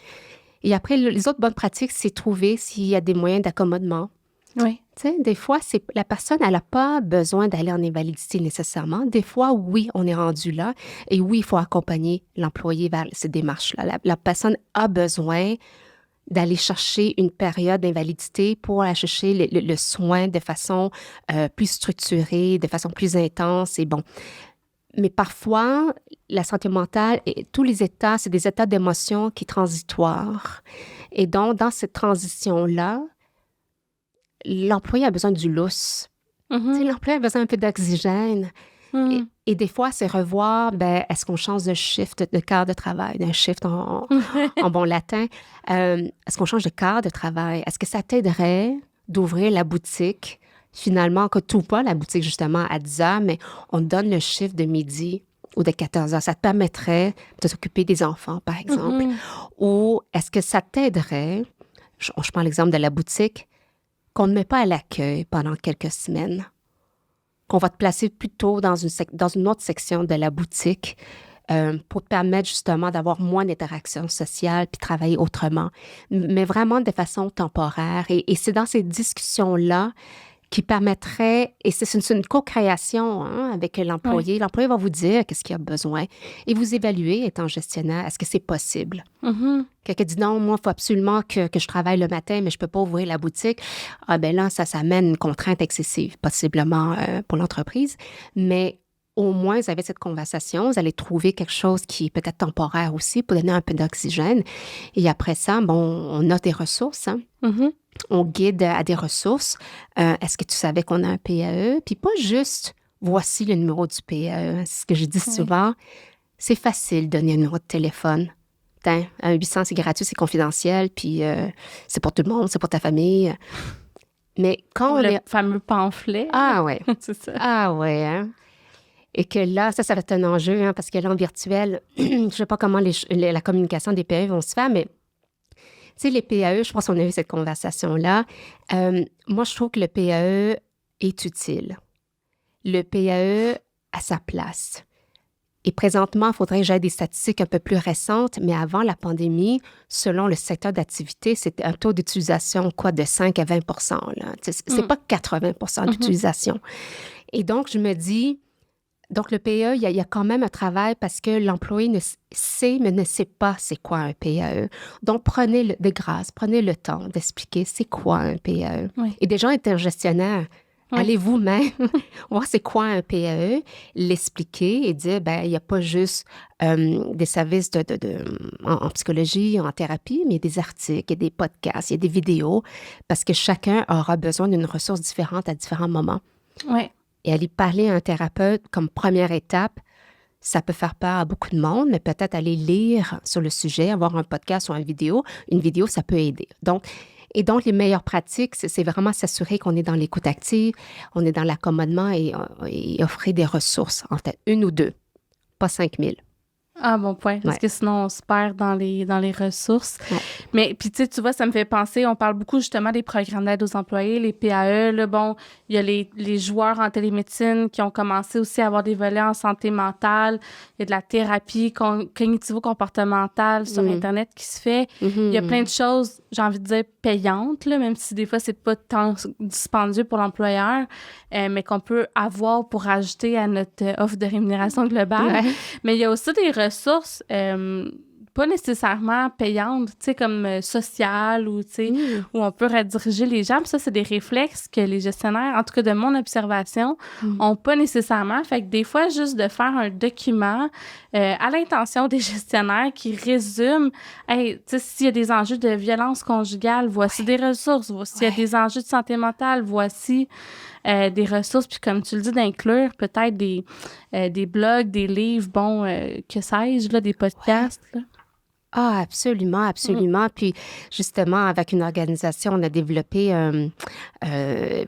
Et après, les autres bonnes pratiques, c'est trouver s'il y a des moyens d'accommodement. Oui. Tu sais, des fois, la personne, elle n'a pas besoin d'aller en invalidité nécessairement. Des fois, oui, on est rendu là. Et oui, il faut accompagner l'employé vers ces démarches-là. La personne a besoin d'aller chercher une période d'invalidité pour aller chercher le soin de façon plus structurée, de façon plus intense et bon. Mais parfois, la santé mentale, et tous les états, c'est des états d'émotion qui sont transitoires. Et donc, dans cette transition-là, l'employé a besoin du lousse. Tu sais, l'employé a besoin un peu d'oxygène. Et des fois, c'est revoir, ben, est-ce qu'on change de shift, de quart de travail, d'un shift en bon latin? Est-ce qu'on change de quart de travail? Est-ce que ça t'aiderait d'ouvrir la boutique, finalement, que tout pas la boutique, justement, à 10 heures, mais on te donne le shift de midi ou de 14 heures. Ça te permettrait de t'occuper des enfants, par exemple. Ou est-ce que ça t'aiderait, je prends l'exemple de la boutique, qu'on ne met pas à l'accueil pendant quelques semaines, qu'on va te placer plutôt dans une autre section de la boutique pour te permettre justement d'avoir moins d'interactions sociales puis travailler autrement, mais vraiment de façon temporaire. Et c'est dans ces discussions-là qui permettraient, et c'est une co-création hein, avec l'employé. Oui. L'employé va vous dire qu'est-ce qu'il a besoin et vous évaluez, étant gestionnaire, est-ce que c'est possible? Quelqu'un dit non, moi, il faut absolument que je travaille le matin, mais je ne peux pas ouvrir la boutique. Ah ben là, ça amène une contrainte excessive, possiblement pour l'entreprise. Mais au moins, vous avez cette conversation, vous allez trouver quelque chose qui est peut-être temporaire aussi pour donner un peu d'oxygène. Et après ça, bon, on a des ressources. Hein? On guide à des ressources. Est-ce que tu savais qu'on a un PAE? Puis pas juste, voici le numéro du PAE. C'est ce que je dis souvent. C'est facile de donner un numéro de téléphone. Un 800, c'est gratuit, c'est confidentiel, puis c'est pour tout le monde, c'est pour ta famille. Mais quand le fameux pamphlet. Ah ouais. C'est ça. Ah ouais, hein? Et que là, ça va être un enjeu, hein, parce que là, en virtuel, je ne sais pas comment la communication des PAE vont se faire, mais tu sais, les PAE, je pense qu'on a eu cette conversation-là. Moi, je trouve que le PAE est utile. Le PAE a sa place. Et présentement, il faudrait que j'aie des statistiques un peu plus récentes, mais avant la pandémie, selon le secteur d'activité, c'était un taux d'utilisation de 5 à 20 là. C'est pas 80 d'utilisation. Et donc, je me dis, donc le PAE, il y a quand même un travail parce que l'employé sait, mais ne sait pas c'est quoi un PAE. Donc, prenez de grâce, prenez le temps d'expliquer c'est quoi un PAE. Oui. Et des gens intergestionnaires, allez vous-même voir c'est quoi un PAE, l'expliquer et dire, ben il n'y a pas juste des services en psychologie, en thérapie, mais il y a des articles, il y a des podcasts, il y a des vidéos, parce que chacun aura besoin d'une ressource différente à différents moments. Oui. Et aller parler à un thérapeute comme première étape, ça peut faire peur à beaucoup de monde, mais peut-être aller lire sur le sujet, avoir un podcast ou une vidéo. Une vidéo, ça peut aider. Donc, les meilleures pratiques, c'est vraiment s'assurer qu'on est dans l'écoute active, on est dans l'accommodement et offrir des ressources, en fait, 1 ou 2, pas 5 000. Ah, bon point. Parce Ouais. que sinon, on se perd dans les ressources. Ouais. Mais, puis, tu vois, ça me fait penser, on parle beaucoup justement des programmes d'aide aux employés, les PAE. Là, bon, il y a les joueurs en télémédecine qui ont commencé aussi à avoir des volets en santé mentale. Il y a de la thérapie cognitivo-comportementale sur Internet qui se fait. Il y a plein de choses, j'ai envie de dire, payantes, là, même si des fois, c'est pas tant dispendieux pour l'employeur, mais qu'on peut avoir pour ajouter à notre offre de rémunération globale. Ouais. Mais il y a aussi des ressources pas nécessairement payantes, tu sais, comme sociales ou, tu sais, où on peut rediriger les gens. Puis ça, c'est des réflexes que les gestionnaires, en tout cas de mon observation, ont pas nécessairement. Fait que des fois, juste de faire un document à l'intention des gestionnaires qui résume, hey, tu sais, s'il y a des enjeux de violence conjugale, voici des ressources. S'il y a des enjeux de santé mentale, voici des ressources. Puis comme tu le dis, d'inclure peut-être des blogs, des livres, bon, que sais-je, là, des podcasts, là. Ah, absolument, absolument. Puis, justement, avec une organisation, on a développé,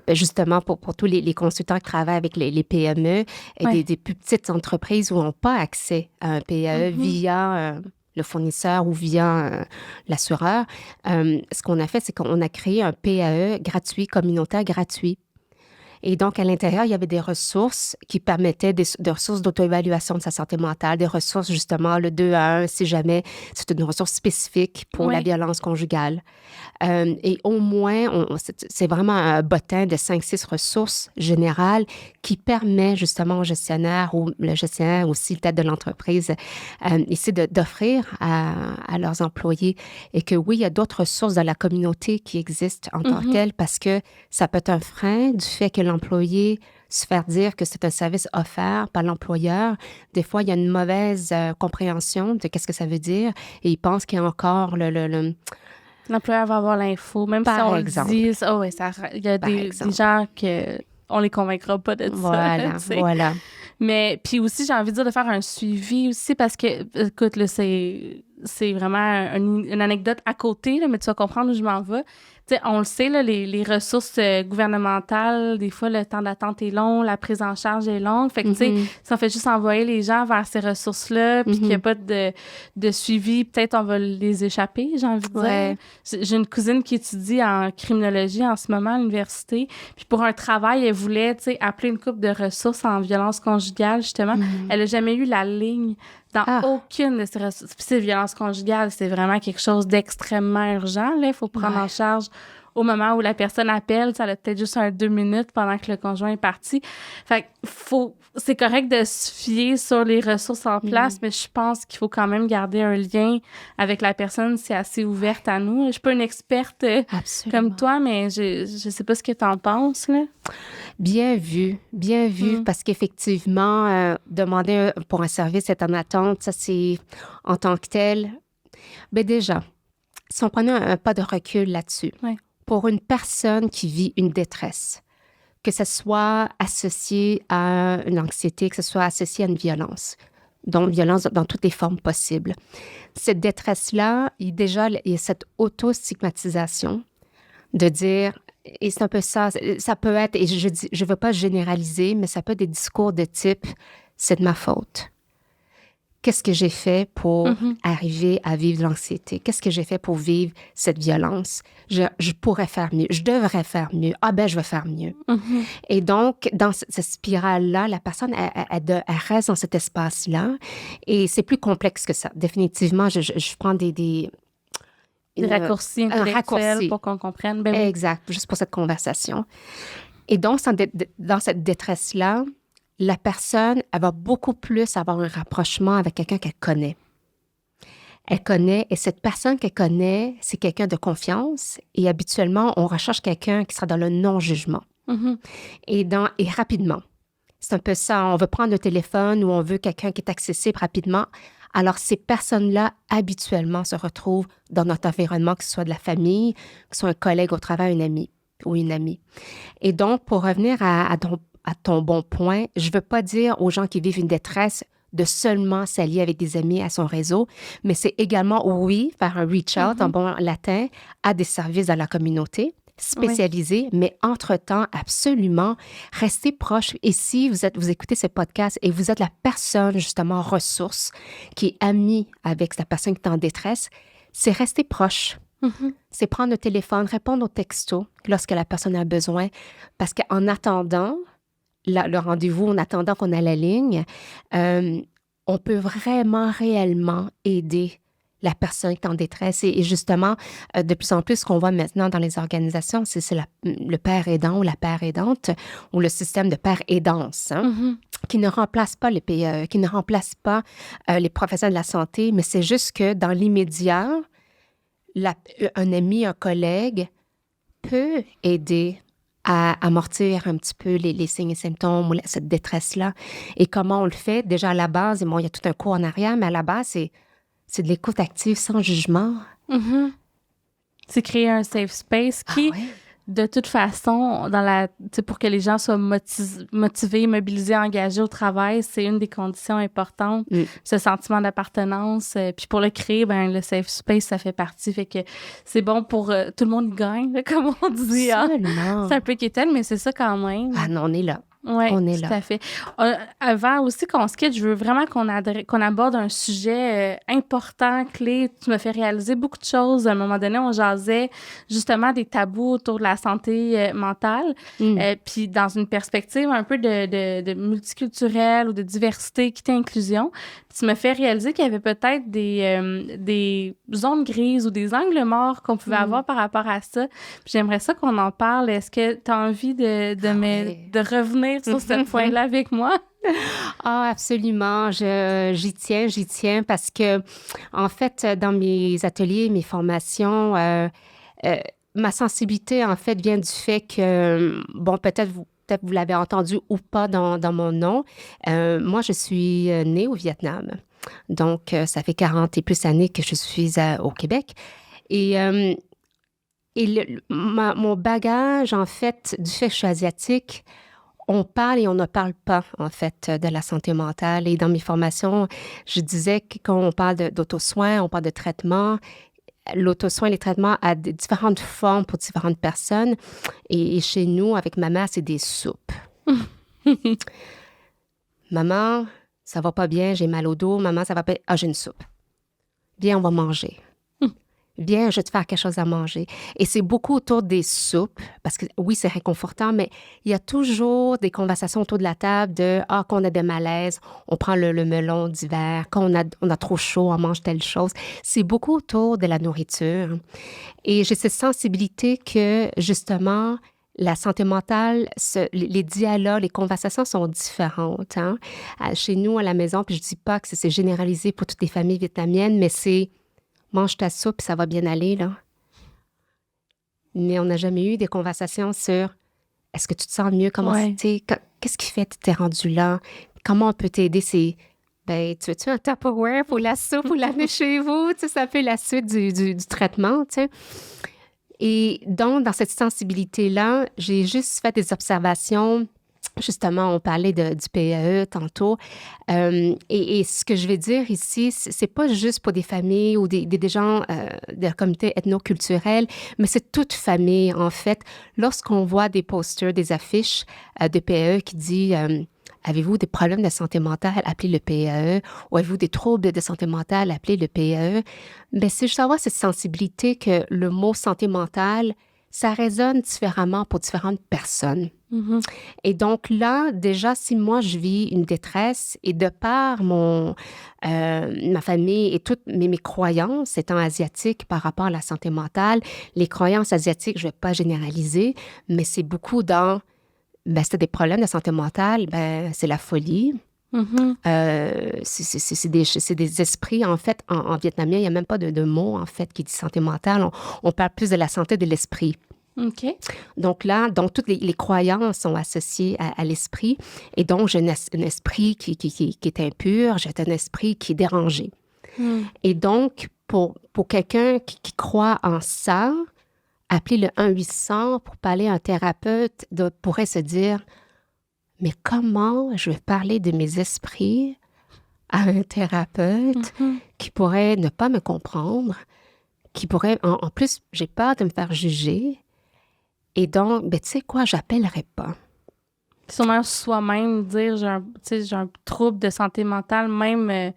justement, pour tous les consultants qui travaillent avec les PME et des plus petites entreprises où n'ont pas accès à un PAE via le fournisseur ou via l'assureur. Ce qu'on a fait, c'est qu'on a créé un PAE gratuit, communautaire gratuit. Et donc, à l'intérieur, il y avait des ressources qui permettaient des ressources d'auto-évaluation de sa santé mentale, des ressources, justement, le 2 à 1, si jamais c'est une ressource spécifique pour la violence conjugale. Et au moins, c'est vraiment un bottin de 5-6 ressources générales qui permet justement aux gestionnaires ou le gestionnaire aussi, peut-être de l'entreprise, ici d'offrir à leurs employés. Et que oui, il y a d'autres ressources dans la communauté qui existent en tant que telles parce que ça peut être un frein du fait que l'employé se faire dire que c'est un service offert par l'employeur. Des fois, il y a une mauvaise compréhension de qu'est-ce que ça veut dire et il pense qu'il y a encore L'employeur va avoir l'info, même par si on exemple. le dit. Oh, ouais, il y a des gens qu'on les convaincra pas de voilà, ça. Voilà. Mais puis aussi, j'ai envie de dire de faire un suivi aussi parce que, écoute, là, c'est vraiment une anecdote à côté, là, mais tu vas comprendre où je m'en vais. Tu sais, on le sait, là, les ressources gouvernementales, des fois, le temps d'attente est long, la prise en charge est longue. Fait que, tu sais, si on fait juste envoyer les gens vers ces ressources-là, puis qu'il n'y a pas de suivi, peut-être on va les échapper, j'ai envie de dire. J'ai une cousine qui étudie en criminologie en ce moment à l'université, puis pour un travail, elle voulait, tu sais, appeler une couple de ressources en violence conjugale, justement. Elle n'a jamais eu la ligne dans aucune de ces ressources. Puis c'est violence conjugale, c'est vraiment quelque chose d'extrêmement urgent, là. Il faut prendre en charge au moment où la personne appelle. Ça a peut-être juste 2 minutes pendant que le conjoint est parti. Fait que c'est correct de se fier sur les ressources en place, mais je pense qu'il faut quand même garder un lien avec la personne si elle est assez ouverte à nous. Je suis pas une experte comme toi, mais je sais pas ce que tu en penses, là. Bien vu, parce qu'effectivement, demander pour un service, être en attente, ça c'est en tant que tel. Bien déjà, si on prenait un pas de recul là-dessus, pour une personne qui vit une détresse, que ce soit associé à une anxiété, que ce soit associé à une violence, donc violence dans toutes les formes possibles, cette détresse-là, il y a cette auto-stigmatisation de dire... Et c'est un peu ça. Ça peut être, et je veux pas généraliser, mais ça peut être des discours de type « c'est de ma faute ». Qu'est-ce que j'ai fait pour arriver à vivre l'anxiété? Qu'est-ce que j'ai fait pour vivre cette violence? Je pourrais faire mieux. Je devrais faire mieux. Ah ben, je vais faire mieux. Et donc, dans cette spirale-là, la personne, elle reste dans cet espace-là. Et c'est plus complexe que ça. Définitivement, je prends des raccourcis intellectuels pour qu'on comprenne. Ben oui. Exact, juste pour cette conversation. Et donc, dans cette détresse-là, la personne, elle va beaucoup plus avoir un rapprochement avec quelqu'un qu'elle connaît. Elle connaît, et cette personne qu'elle connaît, c'est quelqu'un de confiance. Et habituellement, on recherche quelqu'un qui sera dans le non-jugement. Et rapidement. C'est un peu ça. On veut prendre le téléphone ou on veut quelqu'un qui est accessible rapidement. Alors, ces personnes-là, habituellement, se retrouvent dans notre environnement, que ce soit de la famille, que ce soit un collègue au travail, un ami ou une amie. Et donc, pour revenir à ton bon point, je ne veux pas dire aux gens qui vivent une détresse de seulement s'allier avec des amis à son réseau, mais c'est également, oui, faire un reach-out en bon latin à des services dans la communauté, spécialisé, mais entre-temps, absolument, restez proche. Et si vous écoutez ce podcast et vous êtes la personne, justement, ressource, qui est amie avec la personne qui est en détresse, c'est rester proche. C'est prendre le téléphone, répondre aux textos lorsque la personne a besoin. Parce qu'en attendant le rendez-vous, en attendant qu'on a la ligne, on peut vraiment, réellement aider la personne qui est en détresse. Et justement, de plus en plus, ce qu'on voit maintenant dans les organisations, c'est le père aidant ou la père aidante ou le système de père aidance, qui ne remplace pas les PE, qui ne remplace pas les professionnels de la santé, mais c'est juste que dans l'immédiat, un ami, un collègue peut aider à amortir un petit peu les signes et symptômes ou cette détresse-là. Et comment on le fait? Déjà, à la base, il y a tout un cours en arrière, mais à la base, c'est de l'écoute active sans jugement. C'est créer un safe space qui, de toute façon, pour que les gens soient motivés, mobilisés, engagés au travail, c'est une des conditions importantes, ce sentiment d'appartenance. Puis pour le créer, le safe space, ça fait partie. Fait que c'est bon pour tout le monde gagne, là, comme on dit. Absolument. C'est un peu quétaine, mais c'est ça quand même. Ah non, on est là. Oui, tout à fait. Avant aussi qu'on se quitte, je veux vraiment qu'on aborde un sujet important, clé. Tu m'as fait réaliser beaucoup de choses. À un moment donné, on jasait justement des tabous autour de la santé mentale, puis dans une perspective un peu de multiculturelle ou de diversité, équité, inclusion. Puis tu m'as fait réaliser qu'il y avait peut-être des zones grises ou des angles morts qu'on pouvait avoir par rapport à ça. Puis j'aimerais ça qu'on en parle. Est-ce que tu as envie de revenir sur cette point-là avec moi? Ah, absolument. J'y tiens parce que, en fait, dans mes ateliers, mes formations, ma sensibilité, en fait, vient du fait que, bon, peut-être vous l'avez entendu ou pas dans mon nom. Moi, je suis née au Vietnam. Donc, ça fait 40 et plus années que je suis au Québec. Et mon bagage, en fait, du fait que je suis asiatique, on parle et on ne parle pas, en fait, de la santé mentale. Et dans mes formations, je disais que quand on parle d'auto-soin, on parle de traitement. L'auto-soin, les traitements a différentes formes pour différentes personnes. Et chez nous, avec ma mère, c'est des soupes. Maman, ça va pas bien, j'ai mal au dos. Maman, ça va pas... Ah, j'ai une soupe. Viens, on va manger. Viens, je vais te faire quelque chose à manger. Et c'est beaucoup autour des soupes, parce que oui, c'est réconfortant, mais il y a toujours des conversations autour de la table de « Ah, quand on a des malaises, on prend le melon d'hiver. Quand on a trop chaud, on mange telle chose. » C'est beaucoup autour de la nourriture. Et j'ai cette sensibilité que, justement, la santé mentale, les dialogues, les conversations sont différentes. Chez nous, à la maison, puis je dis pas que c'est généralisé pour toutes les familles vietnamiennes, mais c'est mange ta soupe, ça va bien aller, là. Mais on n'a jamais eu des conversations sur est-ce que tu te sens mieux? Qu'est-ce qui fait que tu t'es rendu là? Comment on peut t'aider? Tu veux-tu un Tupperware pour la soupe ou l'amener chez vous? Ça fait la suite du traitement, tu sais. Et donc, dans cette sensibilité-là, j'ai juste fait des observations. Justement, on parlait du PAE tantôt. Et ce que je vais dire ici, c'est pas juste pour des familles ou des gens de la communauté ethno-culturelle, mais c'est toute famille, en fait. Lorsqu'on voit des posters, des affiches de PAE qui dit avez-vous des problèmes de santé mentale? Appelez le PAE. Ou avez-vous des troubles de santé mentale? Appelez le PAE. Bien, c'est juste avoir cette sensibilité que le mot santé mentale, ça résonne différemment pour différentes personnes. Et donc là, déjà, si moi, je vis une détresse et de par ma famille et toutes mes croyances étant asiatiques par rapport à la santé mentale, les croyances asiatiques, je ne vais pas généraliser, mais c'est beaucoup dans, c'est des problèmes de santé mentale, c'est la folie. C'est des esprits, en fait, en vietnamien, il n'y a même pas de mot, en fait, qui dit santé mentale. On parle plus de la santé de l'esprit. OK. Donc là, toutes les croyances sont associées à l'esprit. Et donc, j'ai un esprit qui est impur, j'ai un esprit qui est dérangé. Et donc, pour quelqu'un qui croit en ça, appeler le 1-800 pour parler à un thérapeute pourrait se dire « Mais comment je vais parler de mes esprits à un thérapeute qui pourrait ne pas me comprendre, qui pourrait... En plus, j'ai peur de me faire juger. » Et donc, ben, tu sais quoi, j'appellerais pas. Sûrement soi-même dire j'ai un trouble de santé mentale, même,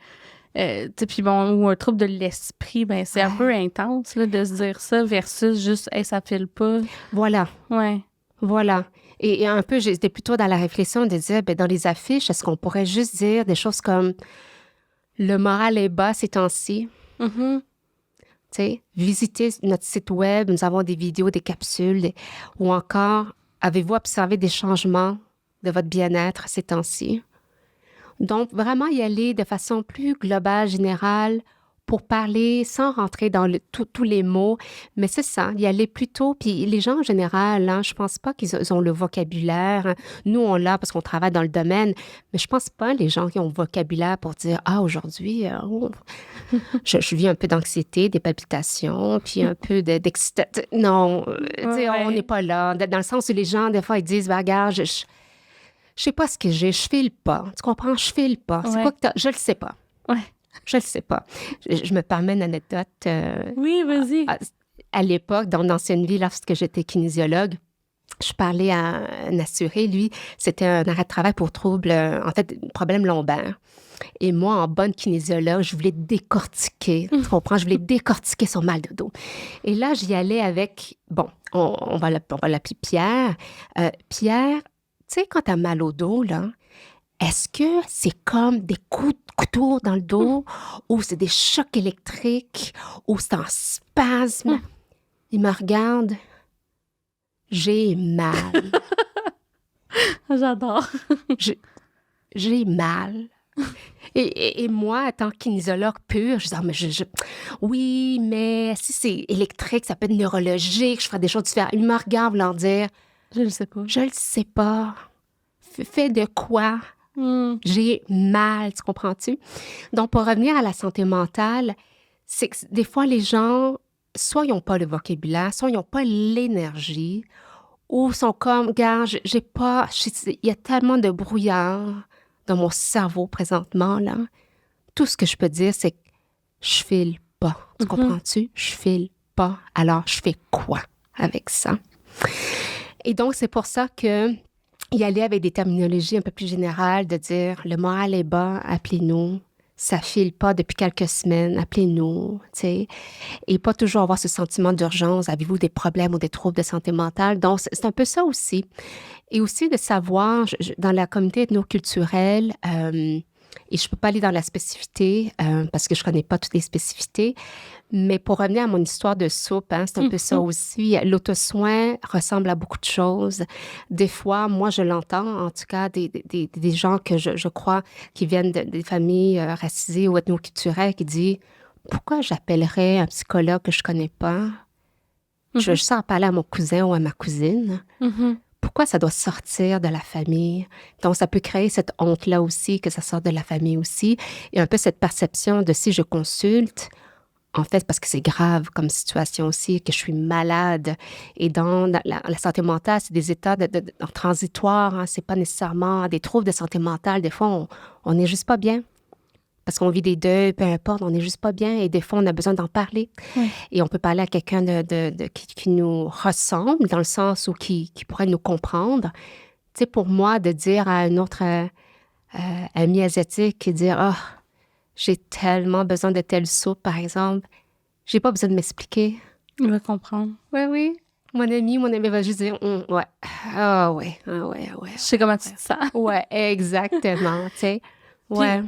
tu sais, puis bon, ou un trouble de l'esprit, ben c'est un peu intense là, de se dire ça versus juste, hey, ça file pas. Voilà, Ouais. voilà. Et un peu, j'étais plutôt dans la réflexion de dire, ben, dans les affiches, est-ce qu'on pourrait juste dire des choses comme le moral est bas ces temps-ci? Mhm. Tu sais, visitez notre site web, nous avons des vidéos, des capsules, ou encore, avez-vous observé des changements de votre bien-être ces temps-ci? Donc, vraiment y aller de façon plus globale, générale, pour parler sans rentrer dans tous les mots. Mais c'est ça, y aller plutôt. Puis les gens en général, hein, je pense pas qu'ils ont le vocabulaire. Nous, on l'a parce qu'on travaille dans le domaine, mais je pense pas les gens qui ont le vocabulaire pour dire, ah, aujourd'hui, je vis un peu d'anxiété, des palpitations, puis un peu d'excitation. Non, tu sais, on n'est pas là. Dans le sens où les gens, des fois, ils disent, bah, regarde, je sais pas ce que j'ai, je file pas. Tu comprends? Je file pas. C'est quoi que t'as? Je le sais pas. Ouais. Je le sais pas. Je me permets une anecdote. Oui, vas-y. À l'époque, dans l'ancienne vie, lorsque j'étais kinésiologue, je parlais à un assuré. Lui, c'était un arrêt de travail pour trouble, en fait, problème lombaire. Et moi, en bonne kinésiologue, je voulais décortiquer. Tu comprends? Je voulais décortiquer son mal de dos. Et là, j'y allais avec, bon, on va l'appeler Pierre. Pierre, tu sais, quand t'as mal au dos, là, est-ce que c'est comme des coups de couteau dans le dos ou c'est des chocs électriques ou c'est un spasme? Il me regarde. J'ai mal. J'adore. J'ai mal. Et moi, en tant que kinésiologue pur, je dis, ah, mais oui, mais si c'est électrique, ça peut être neurologique, je ferais des choses différentes. Il me regarde voulant dire, Je le sais pas. je le sais pas. Fais de quoi? J'ai mal, tu comprends-tu? Donc, pour revenir à la santé mentale, c'est que des fois, les gens, soit ils n'ont pas le vocabulaire, soit ils n'ont pas l'énergie, ou sont comme, gars, j'ai pas, il y a tellement de brouillard dans mon cerveau présentement, là. Tout ce que je peux dire, c'est que je file pas. Tu comprends-tu? Je file pas. Alors, je fais quoi avec ça? Et donc, c'est pour ça que y aller avec des terminologies un peu plus générales, de dire le moral est bas, appelez-nous. Ça file pas depuis quelques semaines, appelez-nous, tu sais. Et pas toujours avoir ce sentiment d'urgence. Avez-vous des problèmes ou des troubles de santé mentale? Donc, c'est un peu ça aussi. Et aussi de savoir, dans la communauté ethnoculturelle, et je peux pas aller dans la spécificité parce que je connais pas toutes les spécificités, mais pour revenir à mon histoire de soupe, hein, c'est un peu ça aussi. L'auto-soin ressemble à beaucoup de choses. Des fois, moi, je l'entends, en tout cas, des gens que je crois qui viennent des familles racisées ou ethnoculturelles qui disent « Pourquoi j'appellerais un psychologue que je connais pas? Je veux juste en parler à mon cousin ou à ma cousine. Pourquoi ça doit sortir de la famille? » Donc, ça peut créer cette honte-là aussi, que ça sort de la famille aussi. Et un peu cette perception de si je consulte, en fait, parce que c'est grave comme situation aussi, que je suis malade. Et dans la santé mentale, c'est des états transitoires. Hein, c'est pas nécessairement des troubles de santé mentale. Des fois, on n'est juste pas bien. Parce qu'on vit des deuils, peu importe, on n'est juste pas bien. Et des fois, on a besoin d'en parler. Oui. Et on peut parler à quelqu'un qui nous ressemble, dans le sens où qui pourrait nous comprendre. Tu sais, pour moi, de dire à un autre ami asiatique, dire « Ah, j'ai tellement besoin de telle soupe, par exemple. » J'ai pas besoin de m'expliquer. Il va comprendre. Oui. Mon ami va juste dire « Ouais. Ah ouais. Je sais comment tu te sens. » Ouais, exactement, tu sais. Ouais.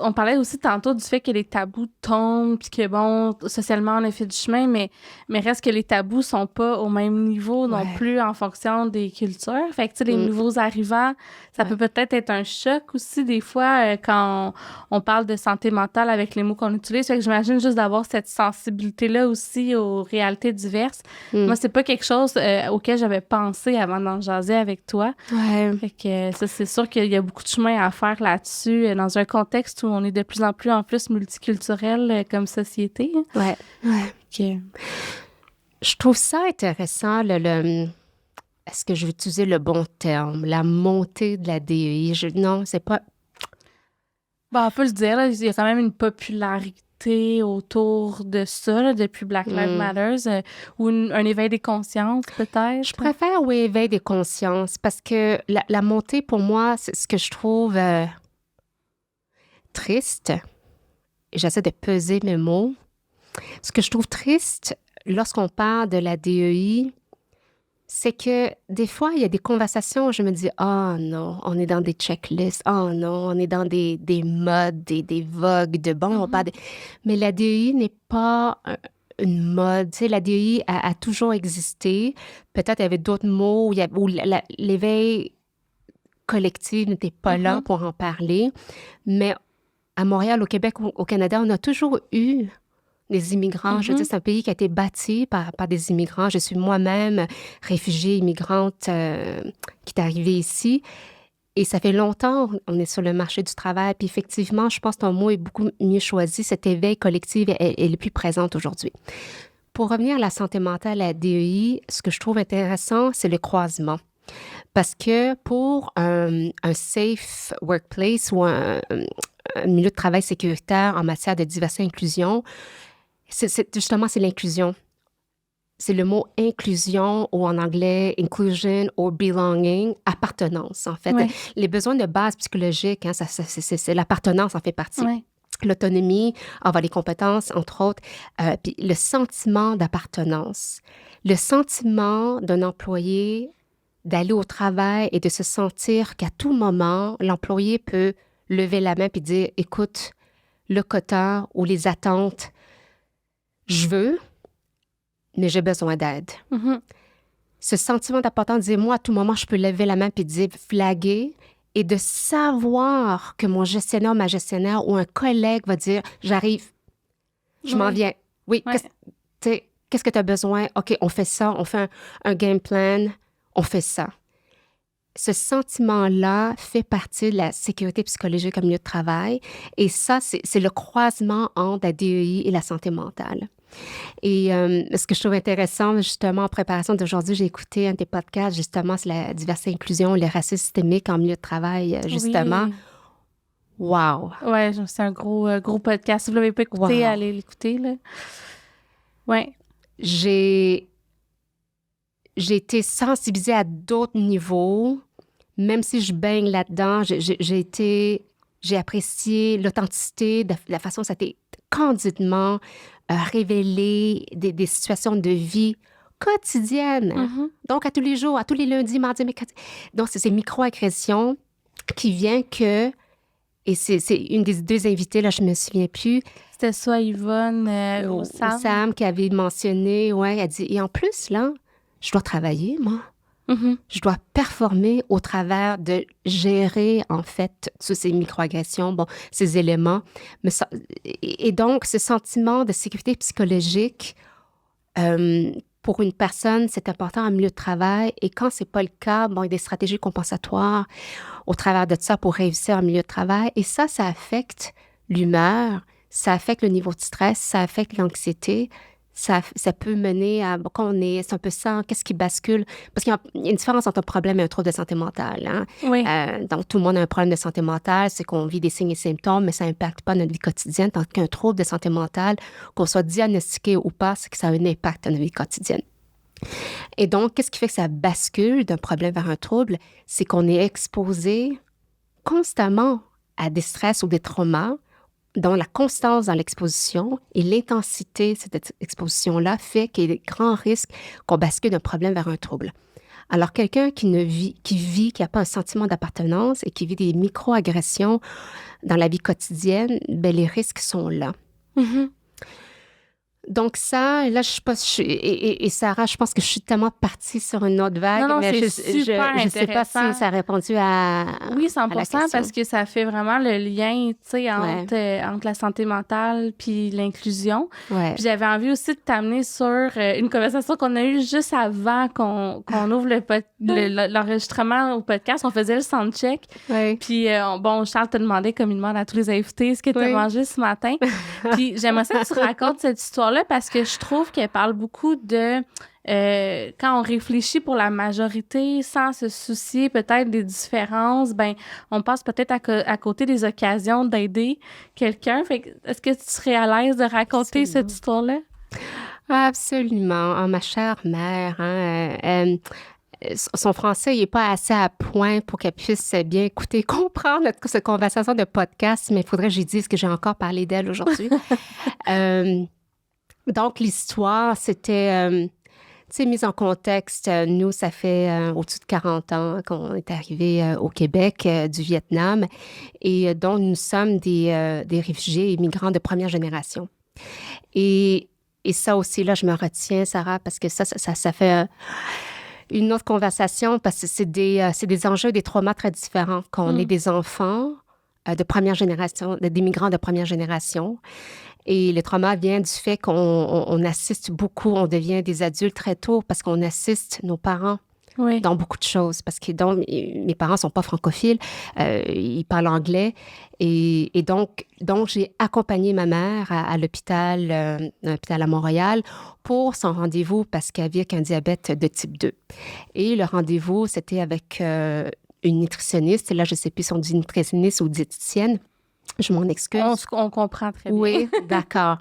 On parlait aussi tantôt du fait que les tabous tombent, puis que, bon, socialement, on a fait du chemin, mais reste que les tabous sont pas au même niveau non plus en fonction des cultures. Fait que, tu sais, les nouveaux arrivants, ça peut peut-être être un choc aussi, des fois, quand on parle de santé mentale avec les mots qu'on utilise. Fait que j'imagine juste d'avoir cette sensibilité-là aussi aux réalités diverses. Moi, c'est pas quelque chose auquel j'avais pensé avant d'en jaser avec toi. Ouais. Fait que ça, c'est sûr qu'il y a beaucoup de chemin à faire là-dessus, dans un contexte où on est de plus en plus multiculturel comme société. Ouais. Okay. Je trouve ça intéressant, est-ce que je vais utiliser le bon terme? La montée de la DEI. Non, c'est pas... Bon, on peut le dire, là, il y a quand même une popularité activités autour de ça, là, depuis Black Lives Matter, ou un éveil des consciences, peut-être? Je préfère, oui, éveil des consciences, parce que la montée, pour moi, c'est ce que je trouve triste. Et j'essaie de peser mes mots. Ce que je trouve triste lorsqu'on parle de la DEI, c'est que des fois, il y a des conversations où je me dis « Oh non, on est dans des checklists. Oh non, on est dans des modes, des vogues de bon. On parle de... » Mais la DEI n'est pas une mode. Tu sais, la DEI a toujours existé. Peut-être il y avait d'autres mots où l'éveil collectif n'était pas là pour en parler. Mais à Montréal, au Québec, au Canada, on a toujours eu des immigrants. Je veux dire, c'est un pays qui a été bâti par des immigrants. Je suis moi-même réfugiée, immigrante qui est arrivée ici. Et ça fait longtemps qu'on est sur le marché du travail. Puis effectivement, je pense que ton mot est beaucoup mieux choisi. Cet éveil collectif est le plus présent aujourd'hui. Pour revenir à la santé mentale, à la DEI, ce que je trouve intéressant, c'est le croisement. Parce que pour un safe workplace ou un milieu de travail sécuritaire en matière de diversité et inclusion, justement, c'est l'inclusion. C'est le mot inclusion ou en anglais inclusion or belonging, appartenance, en fait. Ouais. Les besoins de base psychologiques, hein, c'est l'appartenance en fait partie. Ouais. L'autonomie, avoir les compétences, entre autres, puis le sentiment d'appartenance. Le sentiment d'un employé d'aller au travail et de se sentir qu'à tout moment, l'employé peut lever la main puis dire « Écoute, le quota ou les attentes, je veux, mais j'ai besoin d'aide. » Ce sentiment d'appartenance, dire « Moi, à tout moment, je peux lever la main puis dire flaguer » et de savoir que mon gestionnaire, ma gestionnaire ou un collègue va dire « J'arrive, je m'en viens. Oui, qu'est-ce que tu as besoin? OK, on fait ça, on fait un game plan, on fait ça. » Ce sentiment-là fait partie de la sécurité psychologique en milieu de travail. Et ça, c'est le croisement entre la DEI et la santé mentale. Et ce que je trouve intéressant, justement, en préparation d'aujourd'hui, j'ai écouté un des podcasts, justement, sur la diversité et inclusion, le racisme systémique en milieu de travail, justement. Oui. Wow! Ouais, c'est un gros podcast. Si vous ne l'avez pas écouté, allez l'écouter, là. Ouais. J'ai été sensibilisée à d'autres niveaux. Même si je baigne là-dedans, j'ai apprécié l'authenticité, de la façon dont ça a été candidement révélé, des situations de vie quotidiennes. Donc, à tous les jours, à tous les lundis, mardis, mercredis. Donc, c'est ces micro-agressions qui viennent que... Et c'est une des deux invitées, là, je me souviens plus. C'était soit Yvonne ou Sam qui avait mentionné, ouais, elle dit, et en plus, là, je dois travailler, moi. Je dois performer au travers de gérer, en fait, toutes ces microagressions, ces éléments. Et donc, ce sentiment de sécurité psychologique, pour une personne, c'est important en milieu de travail. Et quand c'est pas le cas, il y a des stratégies compensatoires au travers de ça pour réussir en milieu de travail. Et ça affecte l'humeur, ça affecte le niveau de stress, ça affecte l'anxiété. Ça peut mener à, quand c'est un peu ça, qu'est-ce qui bascule? Parce qu'il y a une différence entre un problème et un trouble de santé mentale. Hein? Oui. Donc, tout le monde a un problème de santé mentale, c'est qu'on vit des signes et symptômes, mais ça n'impacte pas notre vie quotidienne. Tandis qu'un trouble de santé mentale, qu'on soit diagnostiqué ou pas, c'est que ça a un impact dans notre vie quotidienne. Et donc, qu'est-ce qui fait que ça bascule d'un problème vers un trouble? C'est qu'on est exposé constamment à des stress ou des traumas, dont la constance dans l'exposition et l'intensité de cette exposition-là fait qu'il y a des grands risques qu'on bascule d'un problème vers un trouble. Alors, quelqu'un qui n'a pas un sentiment d'appartenance et qui vit des micro-agressions dans la vie quotidienne, les risques sont là. Donc ça, là, je sais pas, et Sarah, je pense que je suis tellement partie sur une autre vague. Non, mais c'est je super intéressant. Je sais pas si ça a répondu à Oui, 100%, à la question. parce que ça fait vraiment le lien, tu sais, entre la santé mentale puis l'inclusion. Ouais. Puis j'avais envie aussi de t'amener sur une conversation qu'on a eue juste avant qu'on ouvre l'enregistrement au podcast. On faisait le soundcheck. Ouais. Puis, Charles t'a demandé, comme il demande à tous les invités, ce que tu as mangé ce matin. Puis j'aimerais ça que tu racontes cette histoire-là. histoire-là parce que je trouve qu'elle parle beaucoup de quand on réfléchit pour la majorité sans se soucier peut-être des différences, ben on passe peut-être à côté des occasions d'aider quelqu'un. Fait que, est-ce que tu serais à l'aise de raconter cette histoire-là? Absolument. Ah, ma chère mère, son français n'est pas assez à point pour qu'elle puisse bien écouter, comprendre cette conversation de podcast, mais il faudrait que j'y dise que j'ai encore parlé d'elle aujourd'hui. Donc, l'histoire, c'était, mise en contexte, nous, ça fait au-dessus de 40 ans qu'on est arrivé au Québec du Vietnam et donc nous sommes des réfugiés et migrants de première génération. Et ça aussi, là, je me retiens, Sarah, parce que ça fait une autre conversation, parce que c'est des enjeux, des traumas très différents. Quand on est des enfants de première génération, des migrants de première génération, et le trauma vient du fait qu'on assiste beaucoup, on devient des adultes très tôt parce qu'on assiste nos parents dans beaucoup de choses. Parce que donc, mes parents ne sont pas francophiles, ils parlent anglais. Et donc, j'ai accompagné ma mère à l'hôpital à Montréal pour son rendez-vous parce qu'elle vit avec un diabète de type 2. Et le rendez-vous, c'était avec une nutritionniste. Et là, je ne sais plus si on dit nutritionniste ou diététicienne. Je m'en excuse. On comprend très bien. Oui, d'accord.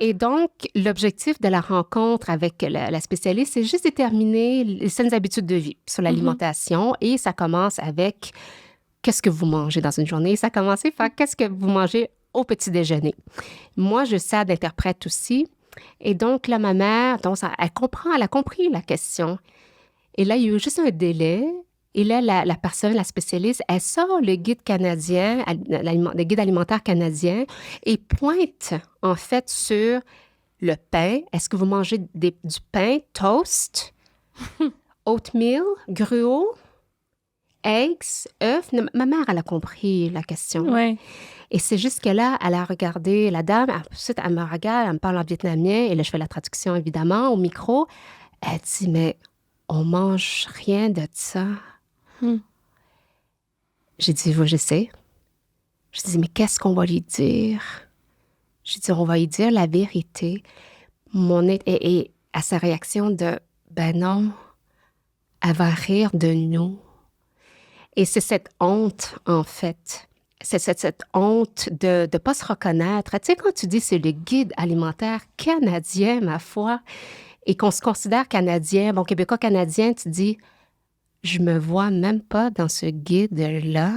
Et donc, l'objectif de la rencontre avec la spécialiste, c'est juste déterminer les saines habitudes de vie sur l'alimentation. Et ça commence avec qu'est-ce que vous mangez dans une journée. Ça commence par qu'est-ce que vous mangez au petit déjeuner. Moi, je sers d'interprète aussi. Et donc, là, ma mère, donc, elle a compris la question. Et là, il y a eu juste un délai. Et là, la personne, la spécialiste, elle sort le guide canadien, le guide alimentaire canadien, et pointe, en fait, sur le pain. Est-ce que vous mangez du pain, toast, oatmeal, gruau, eggs, œufs? Ma mère, elle a compris la question. Oui. Et c'est juste que là, elle a regardé la dame, ensuite, elle me regarde, elle me parle en vietnamien, et là, je fais la traduction, évidemment, au micro. Elle dit, mais on mange rien de ça. J'ai dit, oui, je sais. Je dis, mais qu'est-ce qu'on va lui dire? J'ai dit, on va lui dire la vérité. Et à sa réaction de, ben non, elle va rire de nous. Et c'est cette honte, en fait. C'est cette honte de ne pas se reconnaître. Tu sais, quand tu dis c'est le guide alimentaire canadien, ma foi, et qu'on se considère canadien, bon, québécois-canadien, tu dis, je me vois même pas dans ce guide-là.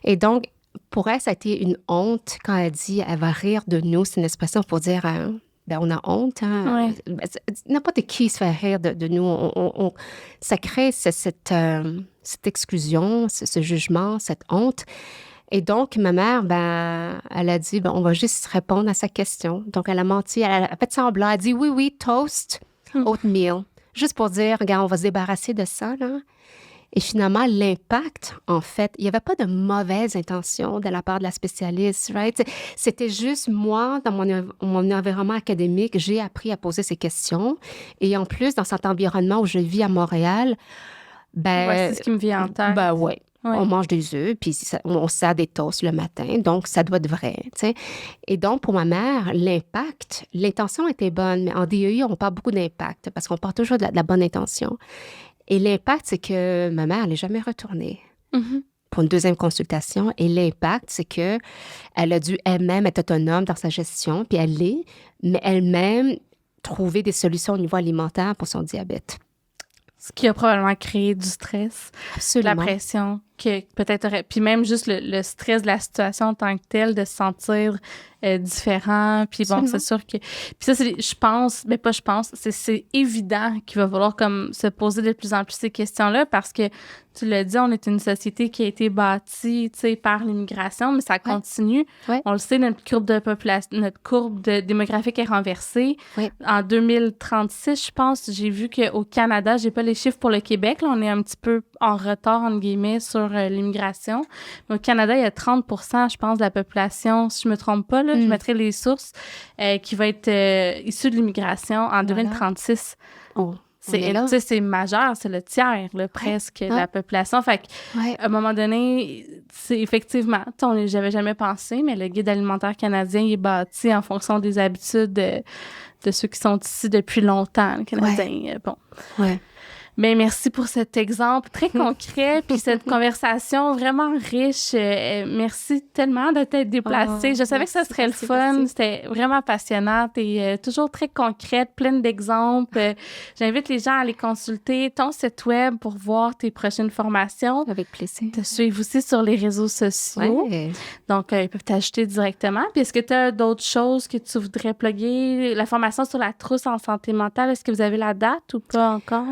Et donc, pour elle, ça a été une honte quand elle dit « elle va rire de nous ». C'est une expression pour dire ben, on a honte. Hein? Oui. N'importe qui se fait rire de nous. Ça crée cette exclusion, ce jugement, cette honte. Et donc, ma mère, ben, elle a dit, ben, on va juste répondre à sa question. Donc, elle a menti, elle a fait semblant. Elle a dit, oui, toast, oatmeal. Juste pour dire, regarde, on va se débarrasser de ça, là. Et finalement, l'impact, en fait, il n'y avait pas de mauvaise intention de la part de la spécialiste, right? C'était juste moi, dans mon environnement académique, j'ai appris à poser ces questions. Et en plus, dans cet environnement où je vis à Montréal, ben... Ouais, c'est ce qui me vient en tête. Ben oui. Ouais. On mange des œufs, puis on sert des toasts le matin, donc ça doit être vrai, tu sais. Et donc, pour ma mère, l'impact, l'intention était bonne, mais en DEI, on parle beaucoup d'impact, parce qu'on parle toujours de la bonne intention. Et l'impact, c'est que ma mère, elle n'est jamais retournée pour une deuxième consultation. Et l'impact, c'est que elle a dû elle-même être autonome dans sa gestion, puis elle l'est, mais elle-même trouver des solutions au niveau alimentaire pour son diabète. Ce qui a probablement créé du stress, absolument, la pression, que peut-être puis même juste le stress de la situation en tant que telle, de se sentir différent, puis bon, c'est sûr que... Puis ça, c'est évident qu'il va falloir comme se poser de plus en plus ces questions-là, parce que, tu l'as dit, on est une société qui a été bâtie, tu sais, par l'immigration, mais ça continue. Ouais. On le sait, notre courbe de population, notre courbe démographique est renversée. Ouais. En 2036, je pense, j'ai vu qu'au Canada, j'ai pas les chiffres pour le Québec, là, on est un petit peu en retard, entre guillemets, sur l'immigration. Mais au Canada, il y a 30%, je pense, de la population, si je me trompe pas, là, je mettrai les sources, qui va être issue de l'immigration en 2036. Oh. C'est majeur, c'est le tiers, là, presque, de la population. Fait qu'à un moment donné, c'est effectivement, j'avais jamais pensé, mais le Guide alimentaire canadien, il est bâti en fonction des habitudes de ceux qui sont ici depuis longtemps, le Canadien. Bon. Ouais. Mais merci pour cet exemple très concret, puis cette conversation vraiment riche. Merci tellement de t'être déplacée. Je savais que ça serait le fun. C'était vraiment passionnant. T'es toujours très concrète, pleine d'exemples. J'invite les gens à aller consulter ton site web pour voir tes prochaines formations. Avec plaisir. Te suivre aussi sur les réseaux sociaux. Ouais. Donc, ils peuvent t'ajouter directement. Puis, est-ce que tu as d'autres choses que tu voudrais plugger? La formation sur la trousse en santé mentale, est-ce que vous avez la date ou pas encore?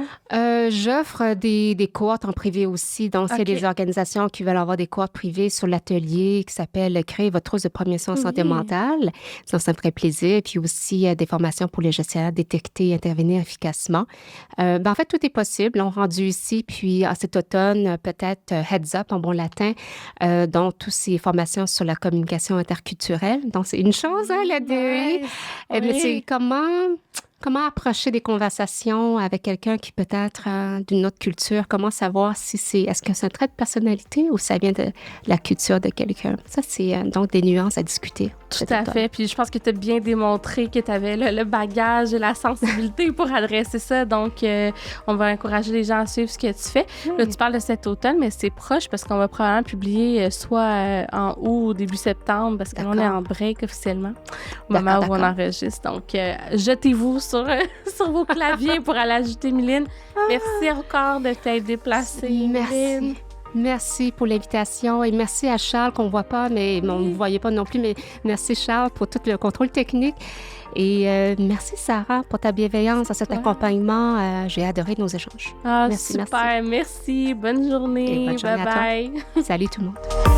J'offre des cohortes en privé aussi. Donc, s'il y a des organisations qui veulent avoir des cohortes privées sur l'atelier qui s'appelle « Créer votre trousse de premiers soins en santé mentale », ça me ferait plaisir. Puis aussi, des formations pour les gestionnaires, détecter et intervenir efficacement. En fait, tout est possible. On est rendu ici, puis cet automne, peut-être Heads Up en bon latin, donc toutes ces formations sur la communication interculturelle. Donc, c'est une chose, la DEI. Mais c'est comment approcher des conversations avec quelqu'un qui peut être d'une autre culture? Comment savoir si est-ce que c'est un trait de personnalité ou ça vient de la culture de quelqu'un? Ça, c'est donc des nuances à discuter. Tout à fait. Puis je pense que tu as bien démontré que tu avais le bagage et la sensibilité pour adresser ça. Donc, on va encourager les gens à suivre ce que tu fais. Là, tu parles de cet automne, mais c'est proche parce qu'on va probablement publier soit en août ou début septembre parce qu'on est en break officiellement au moment où on enregistre. Donc, jetez-vous sur vos claviers pour aller ajouter Mylène. Merci encore de t'être déplacée. Merci. Merci pour l'invitation et merci à Charles qu'on ne voit pas, mais on ne voyait pas non plus, mais merci Charles pour tout le contrôle technique. Et merci Sarah pour ta bienveillance à cet accompagnement. J'ai adoré nos échanges. Super, merci. Bonne journée. Et bonne journée bye. Salut tout le monde.